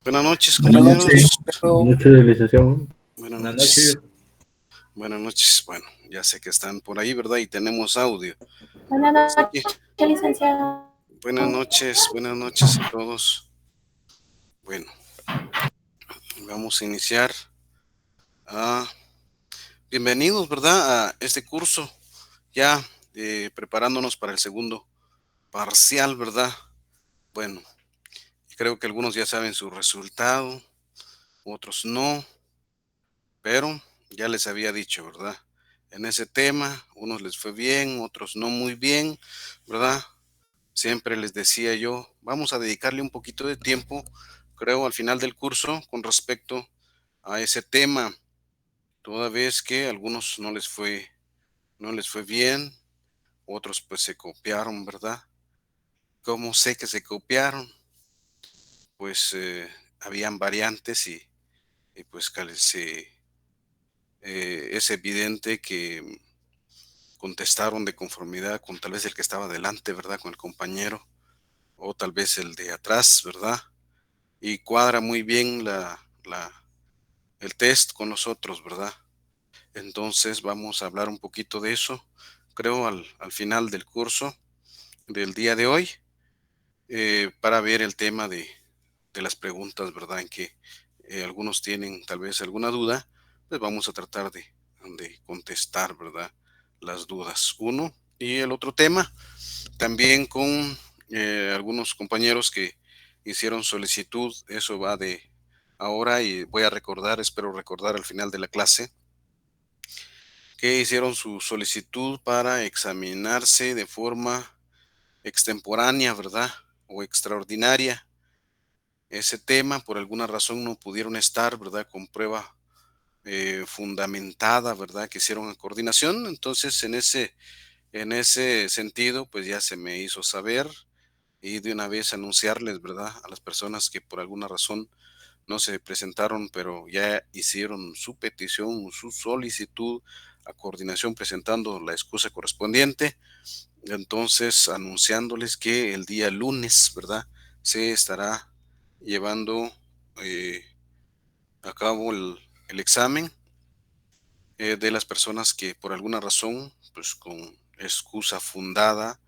Buenas noches, Buenas noches, compañeros. Buenas noches, licenciado. Buenas Buenas noches. noches. Buenas noches. Bueno, ya sé que están por ahí, ¿verdad? Y tenemos audio. Buenas Así que, noches, licenciado. buenas noches a todos. Bueno, vamos a iniciar. Ah, bienvenidos, ¿verdad? A este curso, ya preparándonos para el segundo parcial, ¿verdad? Bueno, creo que algunos ya saben su resultado, otros no, pero ya les había dicho, ¿verdad? En ese tema, unos les fue bien, otros no muy bien, ¿verdad? Siempre les decía yo, vamos a dedicarle un poquito de tiempo, creo, al final del curso con respecto a ese tema, toda vez que a algunos no les fue bien, otros pues se copiaron, ¿verdad? ¿Cómo sé que se copiaron? Pues habían variantes y pues es evidente que contestaron de conformidad con tal vez el que estaba delante, ¿verdad? Con el compañero, o tal vez el de atrás, ¿verdad? Y cuadra muy bien el test con nosotros, ¿verdad? Entonces vamos a hablar un poquito de eso, creo, al final del curso del día de hoy, para ver el tema de las preguntas, ¿verdad? En que algunos tienen tal vez alguna duda, pues vamos a tratar de contestar, ¿verdad? Las dudas. Uno y el otro tema, también con algunos compañeros que hicieron solicitud, eso va de ahora y voy a recordar, espero recordar al final de la clase, que hicieron su solicitud para examinarse de forma extemporánea, ¿verdad? O extraordinaria. Ese tema, por alguna razón, no pudieron estar, ¿verdad? Con prueba fundamentada, ¿verdad? Que hicieron en coordinación. Entonces, en ese sentido, pues ya se me hizo saber y de una vez anunciarles, ¿verdad? A las personas que por alguna razón no se presentaron, pero ya hicieron su petición, su solicitud a coordinación presentando la excusa correspondiente. Entonces, anunciándoles que el día lunes, ¿verdad? Se estará llevando eh, a cabo el examen de las personas que por alguna razón, pues con excusa fundada,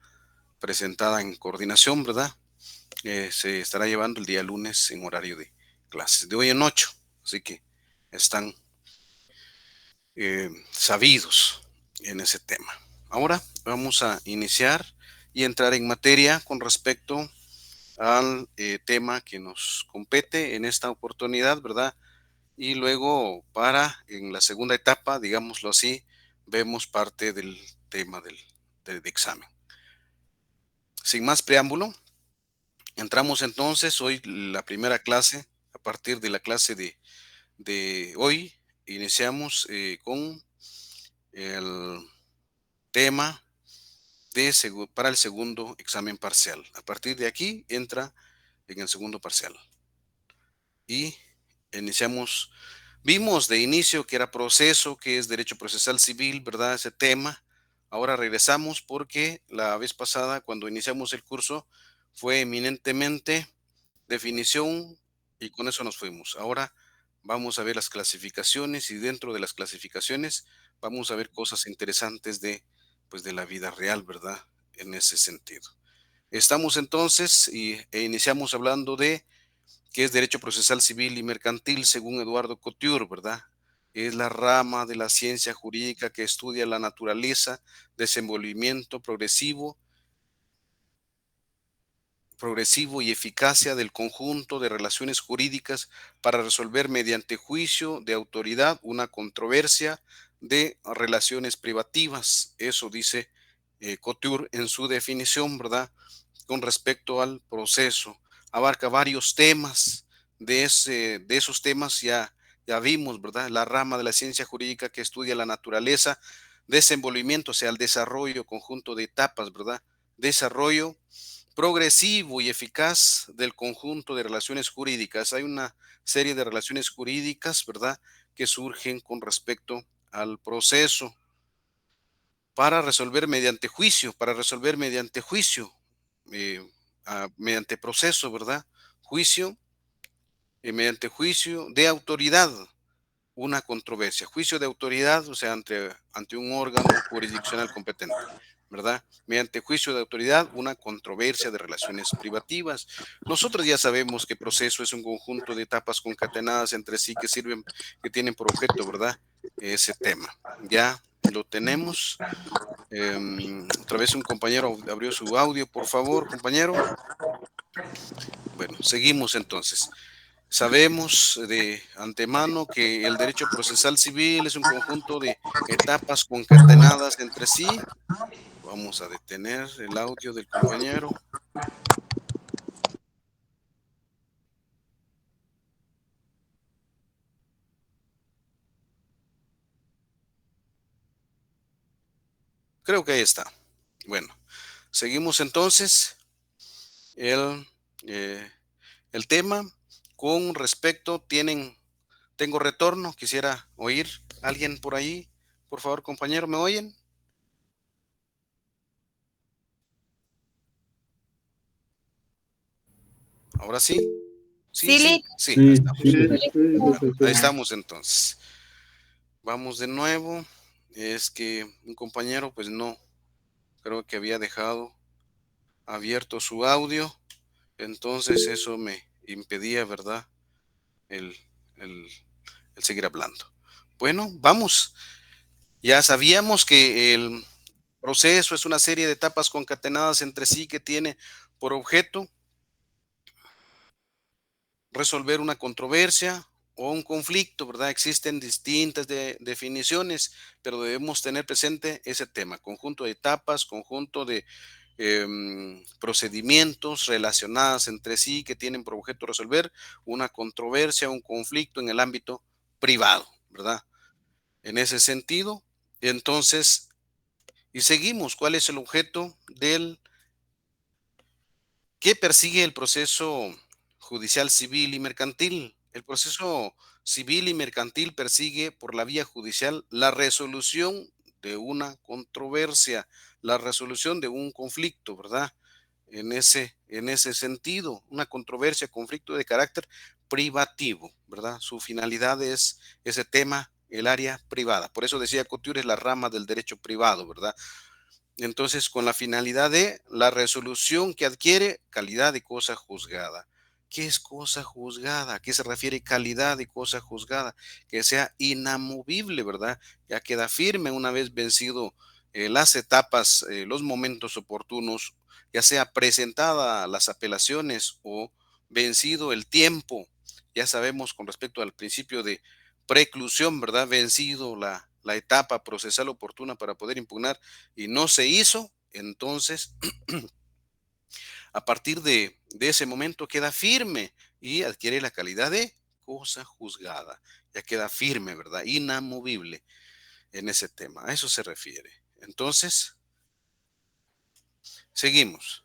presentada en coordinación, ¿verdad? Se estará llevando el día lunes en horario de clases, de hoy en 8. Así que están sabidos en ese tema. Ahora vamos a iniciar y entrar en materia con respecto al tema que nos compete en esta oportunidad, ¿verdad? Y luego en la segunda etapa, digámoslo así, vemos parte del tema del examen. Sin más preámbulo, entramos entonces hoy la primera clase. A partir de la clase de hoy, iniciamos con el tema para el segundo examen parcial. A partir de aquí entra en el segundo parcial. Y iniciamos, vimos de inicio que era proceso, que es derecho procesal civil, ¿verdad? Ese tema. Ahora regresamos porque la vez pasada, cuando iniciamos el curso, fue eminentemente definición y con eso nos fuimos. Ahora vamos a ver las clasificaciones y dentro de las clasificaciones vamos a ver cosas interesantes pues de la vida real, ¿verdad? En ese sentido. Estamos entonces e iniciamos hablando de qué es derecho procesal civil y mercantil según Eduardo Couture, ¿verdad? Es la rama de la ciencia jurídica que estudia la naturaleza, desenvolvimiento progresivo y eficacia del conjunto de relaciones jurídicas para resolver mediante juicio de autoridad una controversia de relaciones privativas. Eso dice Couture en su definición, ¿verdad? Con respecto al proceso. Abarca varios temas. De esos temas ya vimos, ¿verdad? La rama de la ciencia jurídica que estudia la naturaleza, desenvolvimiento, o sea, el desarrollo, conjunto de etapas, ¿verdad? Desarrollo progresivo y eficaz del conjunto de relaciones jurídicas. Hay una serie de relaciones jurídicas, ¿verdad?, que surgen con respecto al proceso para resolver mediante juicio, eh, mediante proceso, ¿verdad? Juicio mediante juicio de autoridad, una controversia. Juicio de autoridad, o sea, ante un órgano jurisdiccional competente, ¿verdad? Mediante juicio de autoridad, una controversia de relaciones privativas. Nosotros ya sabemos que proceso es un conjunto de etapas concatenadas entre sí que sirven, que tienen por objeto, ¿verdad? Ese tema. Ya lo tenemos. Otra vez un compañero abrió su audio, por favor, compañero. Bueno, seguimos entonces. Sabemos de antemano que el derecho procesal civil es un conjunto de etapas concatenadas entre sí. Vamos a detener el audio del compañero. Creo que ahí está. Bueno, seguimos entonces el, eh, el tema. Con respecto, tengo retorno. Quisiera oír alguien por ahí. Por favor, compañero, ¿me oyen? Ahora sí. Sí, Sí, sí, Lick. sí, ahí Sí, estamos. sí, Sí, le Lick. Bueno, ahí estamos entonces. Vamos de nuevo. Es que un compañero, pues no, creo que había dejado abierto su audio, entonces eso me impedía, ¿verdad? El, el, el seguir hablando. Bueno, vamos. Ya sabíamos que el proceso es una serie de etapas concatenadas entre sí que tiene por objeto resolver una controversia o un conflicto, ¿verdad? Existen distintas definiciones, pero debemos tener presente ese tema, conjunto de etapas, conjunto de procedimientos relacionadas entre sí que tienen por objeto resolver una controversia, un conflicto en el ámbito privado, ¿verdad? En ese sentido, entonces, y seguimos, ¿cuál es el objeto del ¿qué persigue el proceso judicial civil y mercantil? El proceso civil y mercantil persigue por la vía judicial la resolución de una controversia, la resolución de un conflicto, ¿verdad? En ese sentido, una controversia, conflicto de carácter privativo, ¿verdad? Su finalidad es ese tema, el área privada. Por eso decía Couture es la rama del derecho privado, ¿verdad? Entonces, con la finalidad de la resolución que adquiere calidad de cosa juzgada. ¿Qué es cosa juzgada? ¿A qué se refiere calidad de cosa juzgada? Que sea inamovible, ¿verdad? Ya queda firme una vez vencido las etapas, los momentos oportunos, ya sea presentada las apelaciones o vencido el tiempo. Ya sabemos con respecto al principio de preclusión, ¿verdad? Vencido la etapa procesal oportuna para poder impugnar y no se hizo, entonces a partir de ese momento queda firme y adquiere la calidad de cosa juzgada. Ya queda firme, ¿verdad? Inamovible en ese tema. A eso se refiere. Entonces, seguimos.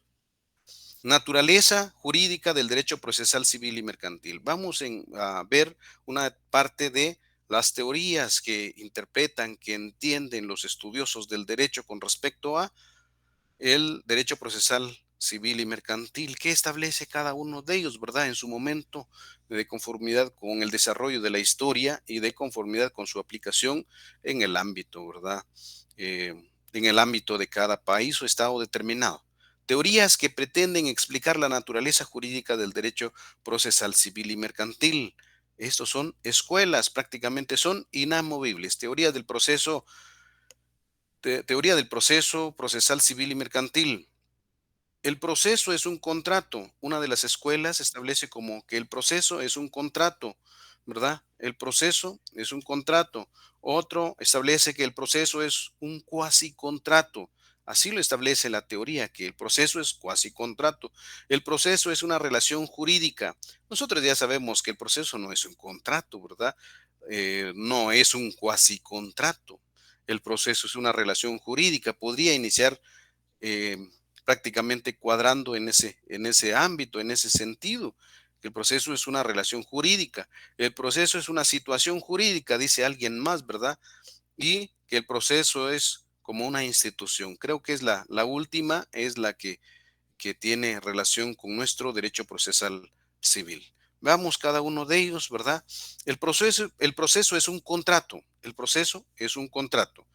Naturaleza jurídica del derecho procesal civil y mercantil. Vamos a ver una parte de las teorías que interpretan, que entienden los estudiosos del derecho con respecto a el derecho procesal civil y mercantil. ¿Qué establece cada uno de ellos, verdad? En su momento, de conformidad con el desarrollo de la historia y de conformidad con su aplicación en el ámbito, ¿verdad? Eh, en el ámbito de cada país o estado determinado. Teorías que pretenden explicar la naturaleza jurídica del derecho procesal civil y mercantil. Estos son escuelas, prácticamente son inamovibles. Teoría del proceso procesal civil y mercantil. El proceso es un contrato. Una de las escuelas establece como que el proceso es un contrato, ¿verdad? El proceso es un contrato. Otro establece que el proceso es un cuasi contrato. Así lo establece la teoría, que el proceso es cuasi contrato. El proceso es una relación jurídica. Nosotros ya sabemos que el proceso no es un contrato, ¿verdad? No es un cuasi contrato. El proceso es una relación jurídica. Podría iniciar eh, prácticamente cuadrando en ese ámbito, en ese sentido. El proceso es una relación jurídica, el proceso es una situación jurídica, dice alguien más, ¿verdad? Y que el proceso es como una institución. Creo que es la última, es la que tiene relación con nuestro derecho procesal civil. Veamos cada uno de ellos, ¿verdad? El proceso es un contrato. El proceso es un contrato.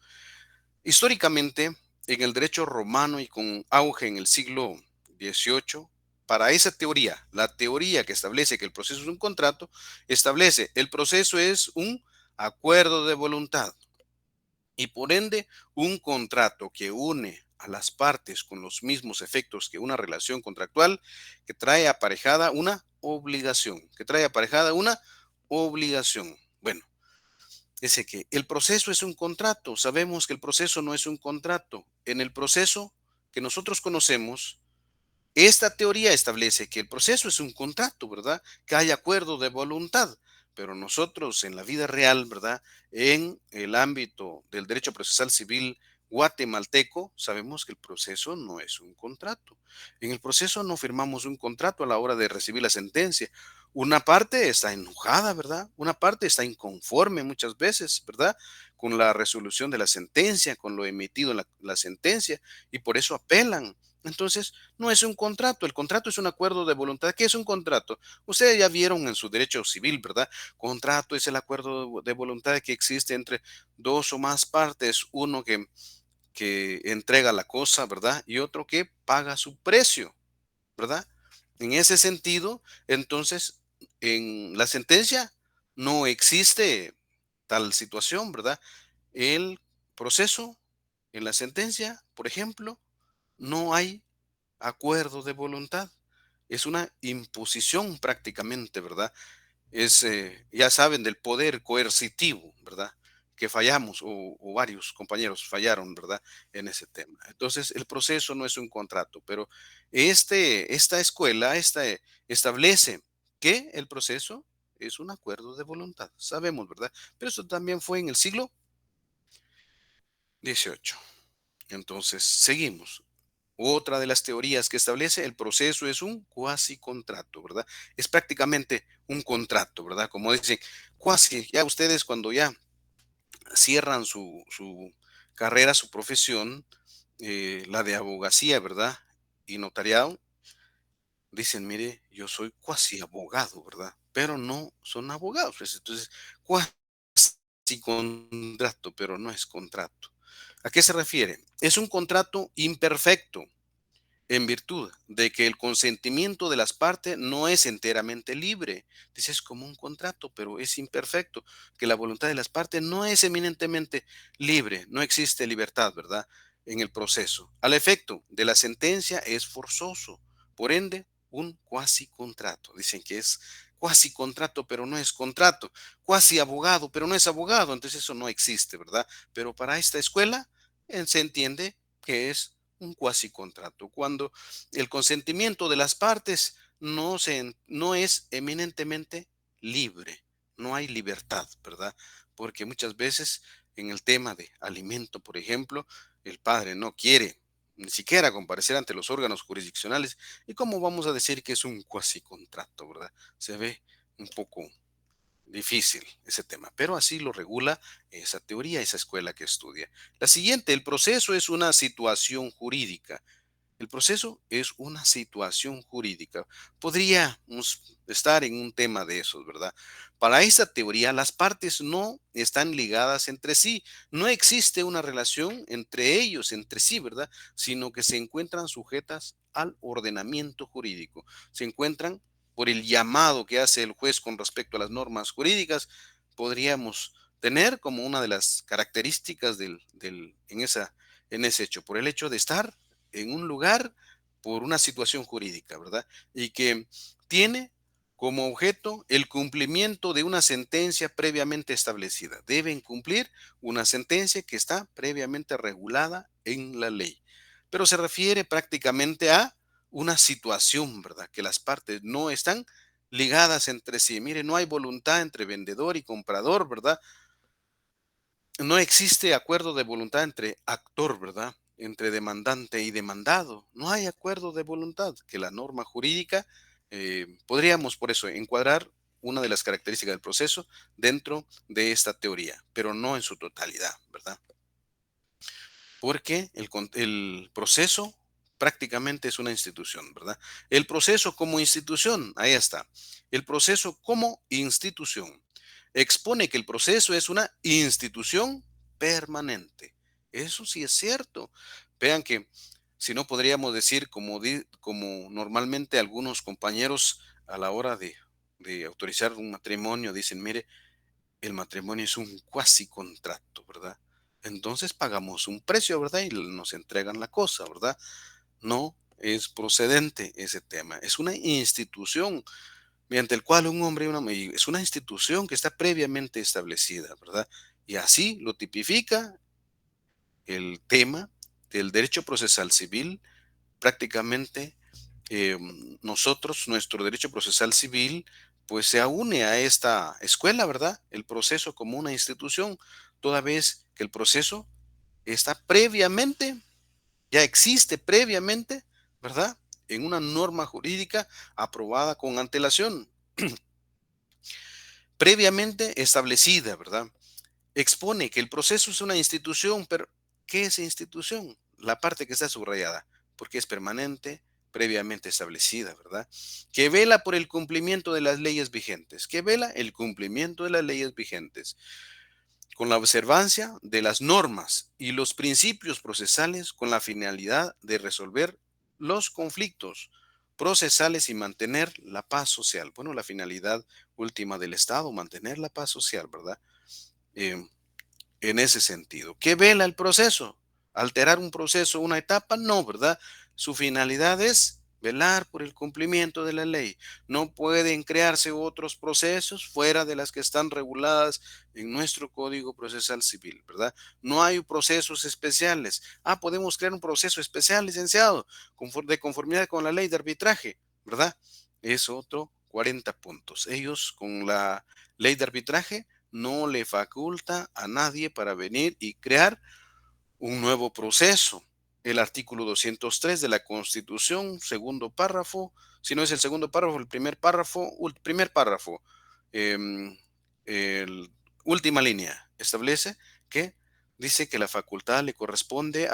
Históricamente, en el derecho romano y con auge en el siglo XVIII, para esa teoría, la teoría que establece que el proceso es un contrato, establece el proceso es un acuerdo de voluntad y por ende un contrato que une a las partes con los mismos efectos que una relación contractual que trae aparejada una obligación, Bueno, dice que el proceso es un contrato. Sabemos que el proceso no es un contrato. En el proceso que nosotros conocemos, esta teoría establece que el proceso es un contrato, ¿verdad? Que hay acuerdo de voluntad. Pero nosotros en la vida real, ¿verdad? En el ámbito del derecho procesal civil guatemalteco, sabemos que el proceso no es un contrato. En el proceso no firmamos un contrato a la hora de recibir la sentencia. Una parte está enojada, ¿verdad? Una parte está inconforme muchas veces, ¿verdad? Con la resolución de la sentencia, con lo emitido en la sentencia, y por eso apelan. Entonces, no es un contrato, el contrato es un acuerdo de voluntad. ¿Qué es un contrato? Ustedes ya vieron en su derecho civil, ¿verdad? Contrato es el acuerdo de voluntad que existe entre dos o más partes, uno que entrega la cosa, ¿verdad? Y otro que paga su precio, ¿verdad? En ese sentido, entonces, en la sentencia no existe tal situación, ¿verdad? El proceso, en la sentencia, por ejemplo, no hay acuerdo de voluntad. Es una imposición prácticamente, ¿verdad? Ya saben, del poder coercitivo, ¿verdad? Que fallamos o varios compañeros fallaron, ¿verdad? En ese tema. Entonces, el proceso no es un contrato, pero esta escuela establece que el proceso es un acuerdo de voluntad. Sabemos, ¿verdad? Pero eso también fue en el siglo XVIII. Entonces, seguimos. Otra de las teorías que establece el proceso es un cuasi contrato, ¿verdad? Es prácticamente un contrato, ¿verdad? Como dicen, cuasi, ya ustedes cuando ya cierran su carrera, su profesión, la de abogacía, ¿verdad? Y notariado, dicen, mire, yo soy cuasi abogado, ¿verdad? Pero no son abogados, pues. Entonces, cuasi contrato, pero no es contrato. ¿A qué se refiere? Es un contrato imperfecto en virtud de que el consentimiento de las partes no es enteramente libre. Dice, es como un contrato, pero es imperfecto, que la voluntad de las partes no es eminentemente libre, no existe libertad, ¿verdad? En el proceso. Al efecto de la sentencia es forzoso, por ende, un cuasi contrato. Dicen que es cuasi contrato, pero no es contrato, cuasi abogado, pero no es abogado, entonces eso no existe, ¿verdad? Pero para esta escuela se entiende que es un cuasi contrato, cuando el consentimiento de las partes no es eminentemente libre, no hay libertad, ¿verdad? Porque muchas veces en el tema de alimento, por ejemplo, el padre no quiere ni siquiera comparecer ante los órganos jurisdiccionales. ¿Y cómo vamos a decir que es un cuasi contrato, verdad? Se ve un poco difícil ese tema, pero así lo regula esa teoría, esa escuela que estudia. La siguiente, el proceso es una situación jurídica. El proceso es una situación jurídica. Podríamos estar en un tema de esos, ¿verdad? Para esta teoría, las partes no están ligadas entre sí. No existe una relación entre ellos, entre sí, ¿verdad? Sino que se encuentran sujetas al ordenamiento jurídico. Se encuentran por el llamado que hace el juez con respecto a las normas jurídicas. Podríamos tener como una de las características en ese hecho, por el hecho de estar en un lugar por una situación jurídica, ¿verdad? Y que tiene como objeto el cumplimiento de una sentencia previamente establecida. Deben cumplir una sentencia que está previamente regulada en la ley. Pero se refiere prácticamente a una situación, ¿verdad? Que las partes no están ligadas entre sí. Mire, no hay voluntad entre vendedor y comprador, ¿verdad? No existe acuerdo de voluntad entre actor, ¿verdad? Entre demandante y demandado. No hay acuerdo de voluntad, que la norma jurídica, podríamos por eso encuadrar una de las características del proceso dentro de esta teoría, pero no en su totalidad, ¿verdad? Porque el proceso prácticamente es una institución, ¿verdad? El proceso como institución, ahí está. El proceso como institución expone que el proceso es una institución permanente. Eso sí es cierto. Vean que si no podríamos decir como normalmente algunos compañeros a la hora de autorizar un matrimonio dicen, mire, el matrimonio es un cuasi contrato, ¿verdad? Entonces pagamos un precio, ¿verdad? Y nos entregan la cosa, ¿verdad? No es procedente ese tema. Es una institución mediante el cual un hombre y una mujer, es una institución que está previamente establecida, ¿verdad? Y así lo tipifica el tema del derecho procesal civil. Prácticamente nuestro derecho procesal civil, pues se une a esta escuela, ¿verdad? El proceso como una institución, toda vez que el proceso está previamente, ya existe previamente, ¿verdad? En una norma jurídica aprobada con antelación, previamente establecida, ¿verdad? Expone que el proceso es una institución, pero ¿qué es institución? La parte que está subrayada, porque es permanente, previamente establecida, ¿verdad? Que vela por el cumplimiento de las leyes vigentes, que vela el cumplimiento de las leyes vigentes, con la observancia de las normas y los principios procesales con la finalidad de resolver los conflictos procesales y mantener la paz social. Bueno, la finalidad última del Estado, mantener la paz social, ¿verdad? Eh, en ese sentido. ¿Qué vela el proceso? ¿Alterar un proceso, una etapa? No, ¿verdad? Su finalidad es velar por el cumplimiento de la ley. No pueden crearse otros procesos fuera de las que están reguladas en nuestro Código Procesal Civil, ¿verdad? No hay procesos especiales. Ah, podemos crear un proceso especial, licenciado, de conformidad con la ley de arbitraje, ¿verdad? Es otro 40 puntos. Ellos con la ley de arbitraje no le faculta a nadie para venir y crear un nuevo proceso. El artículo 203 de la Constitución, segundo párrafo, si no es el segundo párrafo, el primer párrafo, em, el, última línea, establece que dice que la facultad le corresponde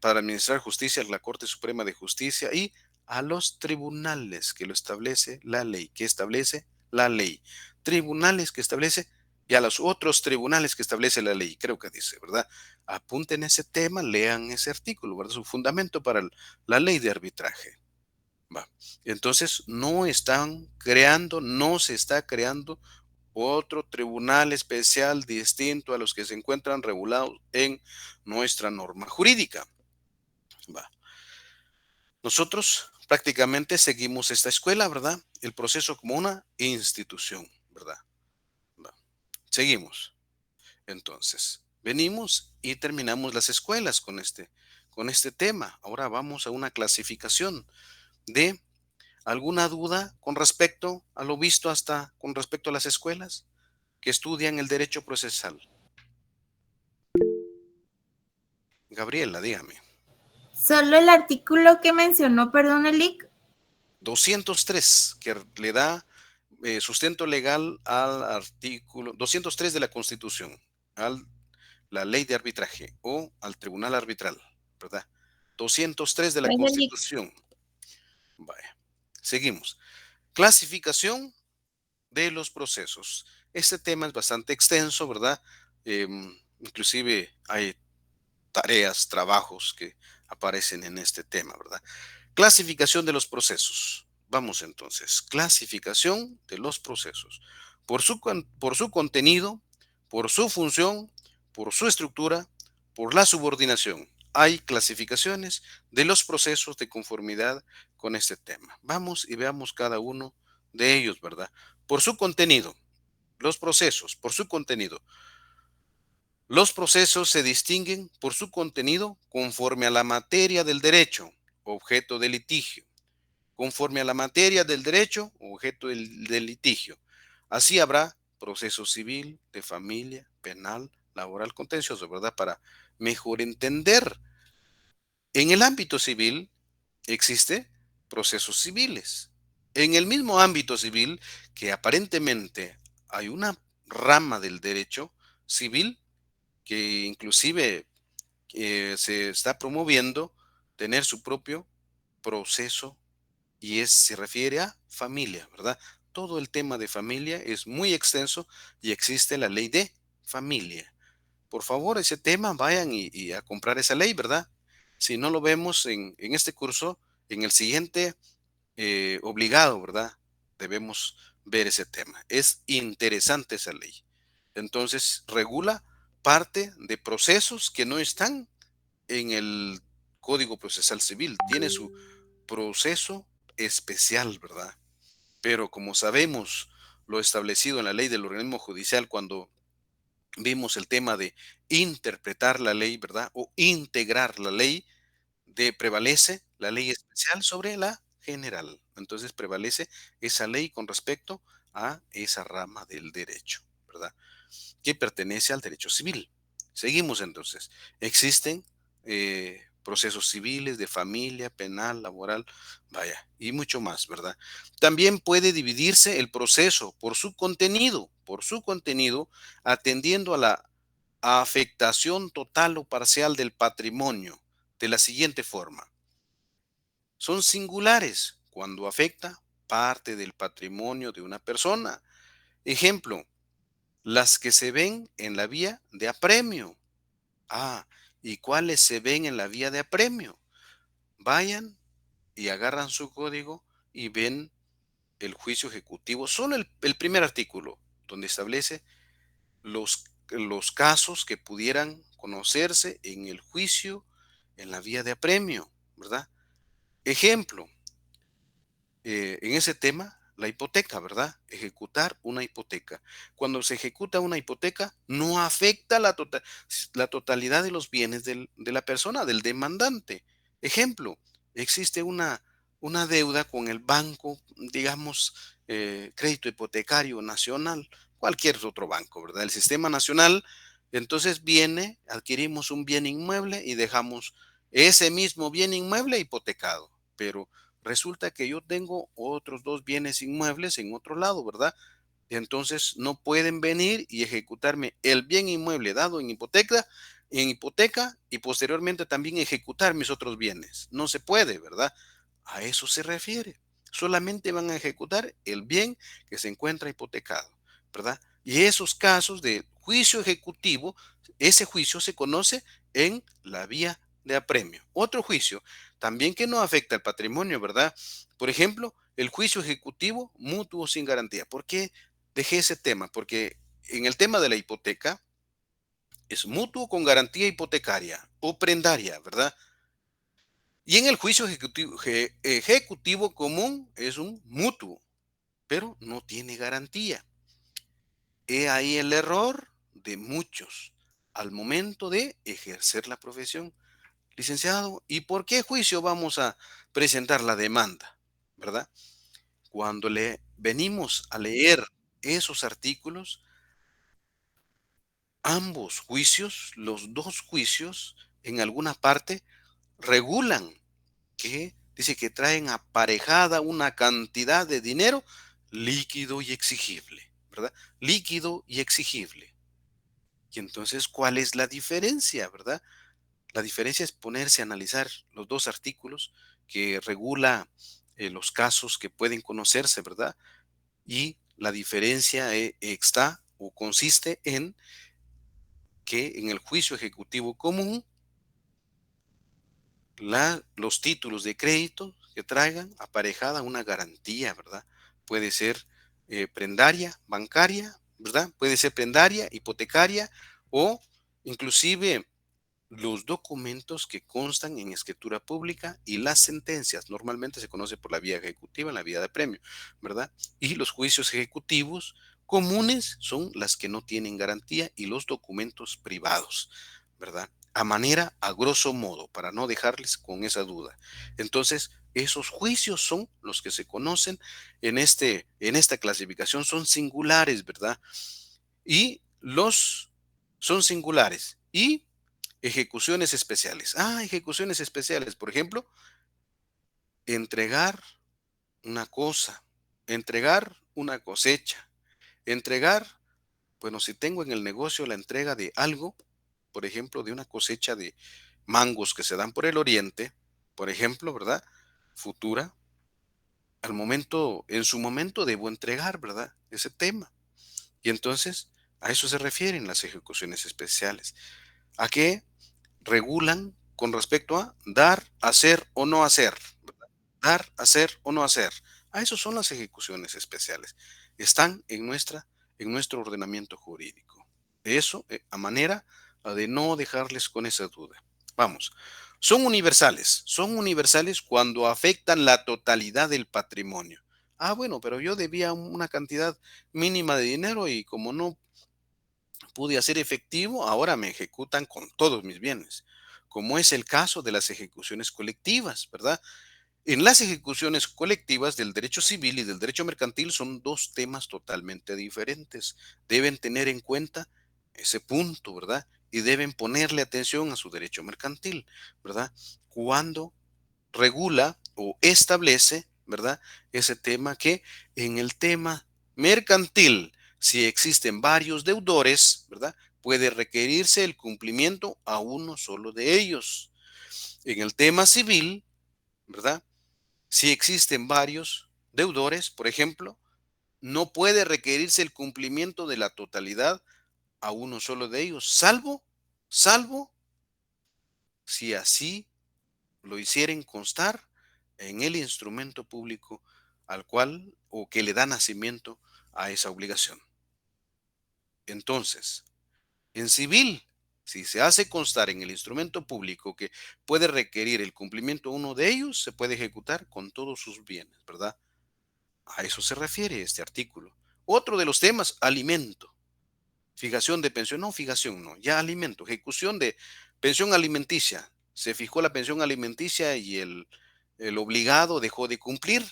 para administrar justicia a la Corte Suprema de Justicia y a los tribunales que lo establece la ley, que establece la ley. Tribunales que establece y a los otros tribunales que establece la ley, creo que dice, ¿verdad? Apunten ese tema, lean ese artículo, ¿verdad? Su fundamento para la ley de arbitraje. Va. Entonces, no se está creando otro tribunal especial distinto a los que se encuentran regulados en nuestra norma jurídica. Va. Nosotros prácticamente seguimos esta escuela, ¿verdad? El proceso como una institución, ¿verdad? Va. Seguimos. Entonces, venimos y terminamos las escuelas con este tema. Ahora vamos a una clasificación de alguna duda con respecto a lo visto hasta con respecto a las escuelas que estudian el derecho procesal. Gabriela, dígame. Solo el artículo que mencionó, perdón, Elic. 203, que le da sustento legal al artículo 203 de la Constitución, a la ley de arbitraje o al tribunal arbitral, ¿verdad? 203 de la Pues, Elic. Constitución. Vaya. Seguimos. Clasificación de los procesos. Este tema es bastante extenso, ¿verdad? Inclusive hay tareas, trabajos que aparecen en este tema, ¿verdad? Clasificación de los procesos. Vamos entonces, clasificación de los procesos. Por su contenido, por su función, por su estructura, por la subordinación. Hay clasificaciones de los procesos de conformidad con este tema. Vamos y veamos cada uno de ellos, ¿verdad? Por su contenido, los procesos, por su contenido. Los procesos se distinguen por su contenido conforme a la materia del derecho, objeto de litigio, conforme a la materia del derecho, objeto del litigio. Así habrá proceso civil, de familia, penal, laboral, contencioso, ¿verdad? Para mejor entender. En el ámbito civil existe procesos civiles. En el mismo ámbito civil, que aparentemente hay una rama del derecho civil que inclusive se está promoviendo tener su propio proceso y se refiere a familia, ¿verdad? Todo el tema de familia es muy extenso y existe la ley de familia. Por favor, ese tema, vayan y a comprar esa ley, ¿verdad? Si no lo vemos en este curso, en el siguiente, obligado, ¿verdad? Debemos ver ese tema. Es interesante esa ley. Entonces, regula parte de procesos que no están en el Código Procesal Civil. Tiene su proceso especial, ¿verdad? Pero como sabemos lo establecido en la ley del organismo judicial cuando vimos el tema de interpretar la ley, ¿verdad? O integrar la ley, prevalece la ley especial sobre la general. Entonces prevalece esa ley con respecto a esa rama del derecho, ¿verdad? Que pertenece al derecho civil. Seguimos entonces. Existen procesos civiles de familia, penal, laboral, vaya, y mucho más, ¿verdad? También puede dividirse el proceso por su contenido, atendiendo a la afectación total o parcial del patrimonio de la siguiente forma. Son singulares cuando afecta parte del patrimonio de una persona. Ejemplo, las que se ven en la vía de apremio. Ah, ¿y cuáles se ven en la vía de apremio? Vayan y agarran su código y ven el juicio ejecutivo, solo el primer artículo, donde establece los casos que pudieran conocerse en el juicio en la vía de apremio, ¿verdad? Ejemplo, en ese tema, la hipoteca, ¿verdad? Ejecutar una hipoteca. Cuando se ejecuta una hipoteca, no afecta la totalidad de los bienes de la persona, del demandante. Ejemplo, existe una deuda con el banco, digamos, crédito hipotecario nacional, cualquier otro banco, ¿verdad? El sistema nacional, entonces viene, adquirimos un bien inmueble y dejamos ese mismo bien inmueble hipotecado, pero resulta que yo tengo otros dos bienes inmuebles en otro lado, ¿verdad? Entonces no pueden venir y ejecutarme el bien inmueble dado en hipoteca y posteriormente también ejecutar mis otros bienes. No se puede, ¿verdad? A eso se refiere. Solamente van a ejecutar el bien que se encuentra hipotecado, ¿verdad? Y esos casos de juicio ejecutivo, ese juicio se conoce en la vía de apremio. Otro juicio, también que no afecta al patrimonio, ¿verdad? Por ejemplo, el juicio ejecutivo mutuo sin garantía. ¿Por qué dejé ese tema? Porque en el tema de la hipoteca es mutuo con garantía hipotecaria o prendaria, ¿verdad? Y en el juicio ejecutivo común es un mutuo, pero no tiene garantía. He ahí el error de muchos al momento de ejercer la profesión. Licenciado, ¿y por qué juicio vamos a presentar la demanda? ¿Verdad? Cuando le venimos a leer esos artículos, ambos juicios, los dos juicios, en alguna parte regulan que dice que traen aparejada una cantidad de dinero líquido y exigible, ¿verdad? Líquido y exigible. Y entonces, ¿cuál es la diferencia, verdad? La diferencia es ponerse a analizar los dos artículos que regula los casos que pueden conocerse, ¿verdad? Y la diferencia está o consiste en que en el juicio ejecutivo común, los títulos de crédito que traigan aparejada una garantía, ¿verdad? Puede ser prendaria, bancaria, ¿verdad? Puede ser prendaria, hipotecaria o inclusive los documentos que constan en escritura pública y las sentencias. Normalmente se conoce por la vía ejecutiva en la vía de apremio, ¿verdad? Y los juicios ejecutivos comunes son las que no tienen garantía y los documentos privados, ¿verdad? A grosso modo, para no dejarles con esa duda. Entonces, esos juicios son los que se conocen en esta clasificación, son singulares, ¿verdad? Y los son singulares. Y ejecuciones especiales. Ah, ejecuciones especiales. Por ejemplo, entregar una cosa, entregar una cosecha, entregar, bueno, si tengo en el negocio la entrega de algo, por ejemplo, de una cosecha de mangos que se dan por el oriente, por ejemplo, ¿verdad? Futura, en su momento debo entregar, ¿verdad? Ese tema. Y entonces, a eso se refieren las ejecuciones especiales. ¿A qué? Regulan con respecto a dar, hacer o no hacer, ¿verdad? Dar, hacer o no hacer. A eso son las ejecuciones especiales. Están en nuestro ordenamiento jurídico. Eso, a manera de no dejarles con esa duda. Vamos, son universales cuando afectan la totalidad del patrimonio. Ah, bueno, pero yo debía una cantidad mínima de dinero y como no pude hacer efectivo, ahora me ejecutan con todos mis bienes, como es el caso de las ejecuciones colectivas, ¿verdad? En las ejecuciones colectivas del derecho civil y del derecho mercantil son dos temas totalmente diferentes. Deben tener en cuenta ese punto, ¿verdad? Y deben ponerle atención a su derecho mercantil, ¿verdad? Cuando regula o establece, ¿verdad? Ese tema que en el tema mercantil, si existen varios deudores, ¿verdad? Puede requerirse el cumplimiento a uno solo de ellos. En el tema civil, ¿verdad? Si existen varios deudores, por ejemplo, no puede requerirse el cumplimiento de la totalidad a uno solo de ellos, salvo si así lo hicieren constar en el instrumento público al cual o que le da nacimiento a esa obligación. Entonces, en civil, si se hace constar en el instrumento público que puede requerir el cumplimiento de uno de ellos, se puede ejecutar con todos sus bienes, ¿verdad? A eso se refiere este artículo. Otro de los temas, alimento. Fijación de pensión, no, fijación no, ya alimento, ejecución de pensión alimenticia. Se fijó la pensión alimenticia y el obligado dejó de cumplir,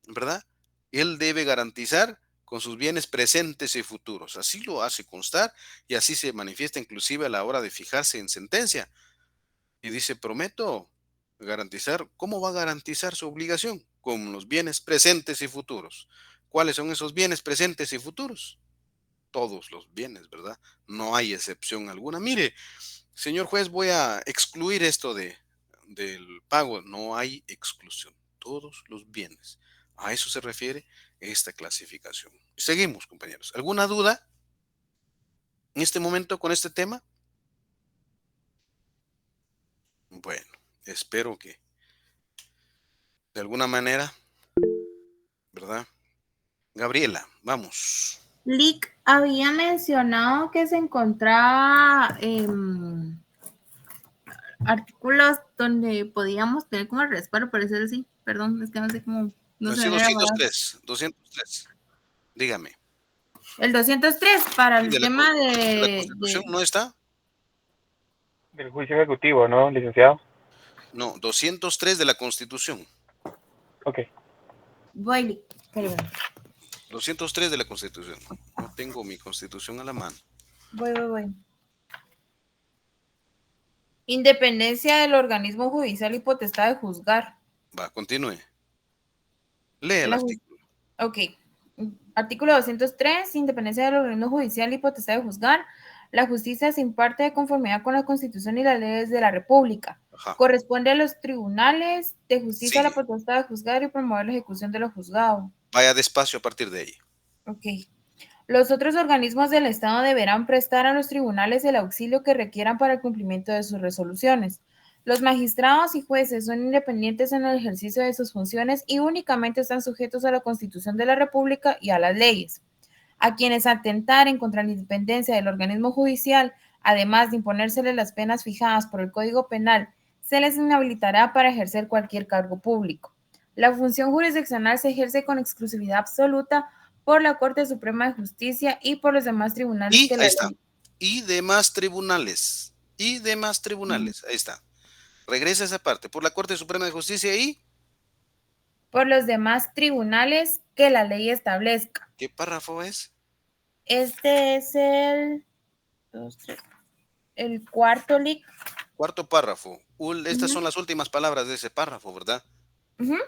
¿verdad? Él debe garantizar con sus bienes presentes y futuros. Así lo hace constar y así se manifiesta inclusive a la hora de fijarse en sentencia. Y dice, prometo garantizar. ¿Cómo va a garantizar su obligación? Con los bienes presentes y futuros. ¿Cuáles son esos bienes presentes y futuros? Todos los bienes, ¿verdad? No hay excepción alguna. Mire, señor juez, voy a excluir esto del pago. No hay exclusión. Todos los bienes. A eso se refiere esta clasificación. Seguimos, compañeros. ¿Alguna duda en este momento con este tema? Bueno, espero que de alguna manera, ¿verdad? Gabriela, vamos. Lick había mencionado que se encontraba artículos donde podíamos tener como el respaldo, por decirlo así. Perdón, es que no sé cómo, no se Nació me había grabado. 203. Dígame. El 203 para Sí, el tema de la Constitución no está. Del juicio ejecutivo, ¿no, licenciado? No, 203 de la Constitución. Ok. voy, Lick, perdón. 203 de la Constitución. No tengo mi Constitución a la mano. Voy. Independencia del organismo judicial y potestad de juzgar. Va, continúe. Lee el La artículo. Ok. Artículo 203. Independencia del organismo judicial y potestad de juzgar. La justicia se imparte de conformidad con la Constitución y las leyes de la República. Ajá. Corresponde a los tribunales de justicia la Sigue. potestad de juzgar y promover la ejecución de lo juzgado. Vaya despacio a partir de ahí. Ok. Los otros organismos del Estado deberán prestar a los tribunales el auxilio que requieran para el cumplimiento de sus resoluciones. Los magistrados y jueces son independientes en el ejercicio de sus funciones y únicamente están sujetos a la Constitución de la República y a las leyes. A quienes atentaren contra la independencia del organismo judicial, además de imponérseles las penas fijadas por el Código Penal, se les inhabilitará para ejercer cualquier cargo público. La función jurisdiccional se ejerce con exclusividad absoluta por la Corte Suprema de Justicia y por los demás tribunales Y que ahí la está. ley. Y demás tribunales. Y demás tribunales. Ahí está. Regresa esa parte. Por la Corte Suprema de Justicia y... Por los demás tribunales que la ley establezca. ¿Qué párrafo es? Este es el cuarto lic. Cuarto párrafo. Estas son Ujú. las últimas palabras de ese párrafo, ¿verdad? Uh-huh.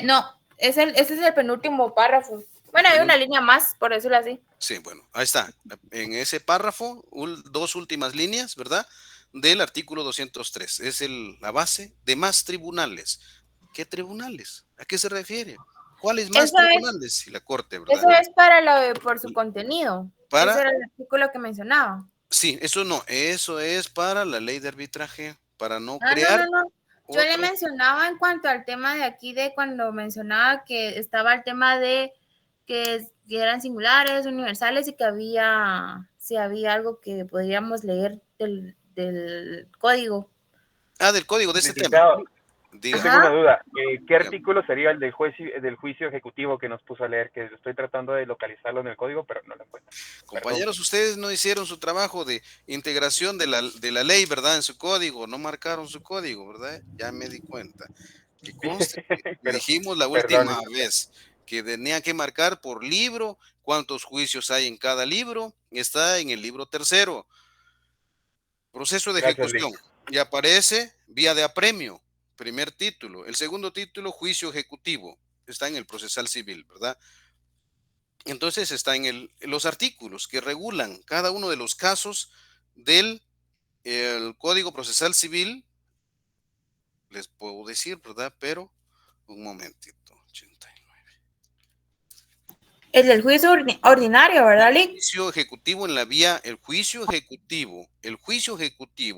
No, ese es el penúltimo párrafo. Bueno, hay una línea más, por decirlo así. Sí, bueno, ahí está. En ese párrafo, dos últimas líneas, ¿verdad? del artículo 203. Es la base de más tribunales. ¿Qué tribunales? ¿A qué se refiere? ¿Cuáles más Eso es, tribunales? Y la Corte, ¿verdad? eso es para lo de por su contenido. Ese Para, era el artículo que mencionaba. sí, eso no, eso es para la ley de arbitraje, para no Ah, no, crear no, no. Yo le otro. mencionaba en cuanto al tema de aquí, de cuando mencionaba que estaba el tema de que eran singulares, universales y que había, si había algo que podríamos leer del código. Ah, del código de este tema. Licenciado, yo Dígame, tengo Ajá. una duda. ¿Qué dígame. artículo sería el del juicio ejecutivo que nos puso a leer? Que estoy tratando de localizarlo en el código, pero no lo encuentro. Perdón. Compañeros, ustedes no hicieron su trabajo de integración de la ley, ¿verdad? En su código, no marcaron su código, ¿verdad? Ya me di cuenta. Que conste que Pero, dijimos la perdón, última licenciado. vez que tenía que marcar por libro cuántos juicios hay en cada libro. Está en el libro tercero, proceso de Gracias, Lick. ejecución. Y aparece vía de apremio, primer título. El segundo título, juicio ejecutivo. Está en el procesal civil, ¿verdad? Entonces está en los artículos que regulan cada uno de los casos del el Código Procesal Civil, les puedo decir, ¿verdad? Pero un momentito. 89. El del juicio ordinario, ¿verdad, Lick? Juicio ejecutivo en la vía, el juicio ejecutivo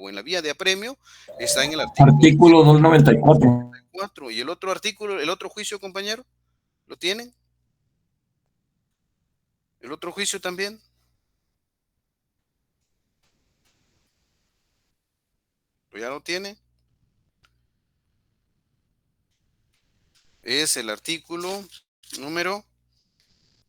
en la vía de apremio está en el artículo Artículo 294. 4. Y el otro artículo, el otro juicio, compañero, ¿lo tienen? ¿El otro juicio también? ¿Ya lo tiene? Es el artículo número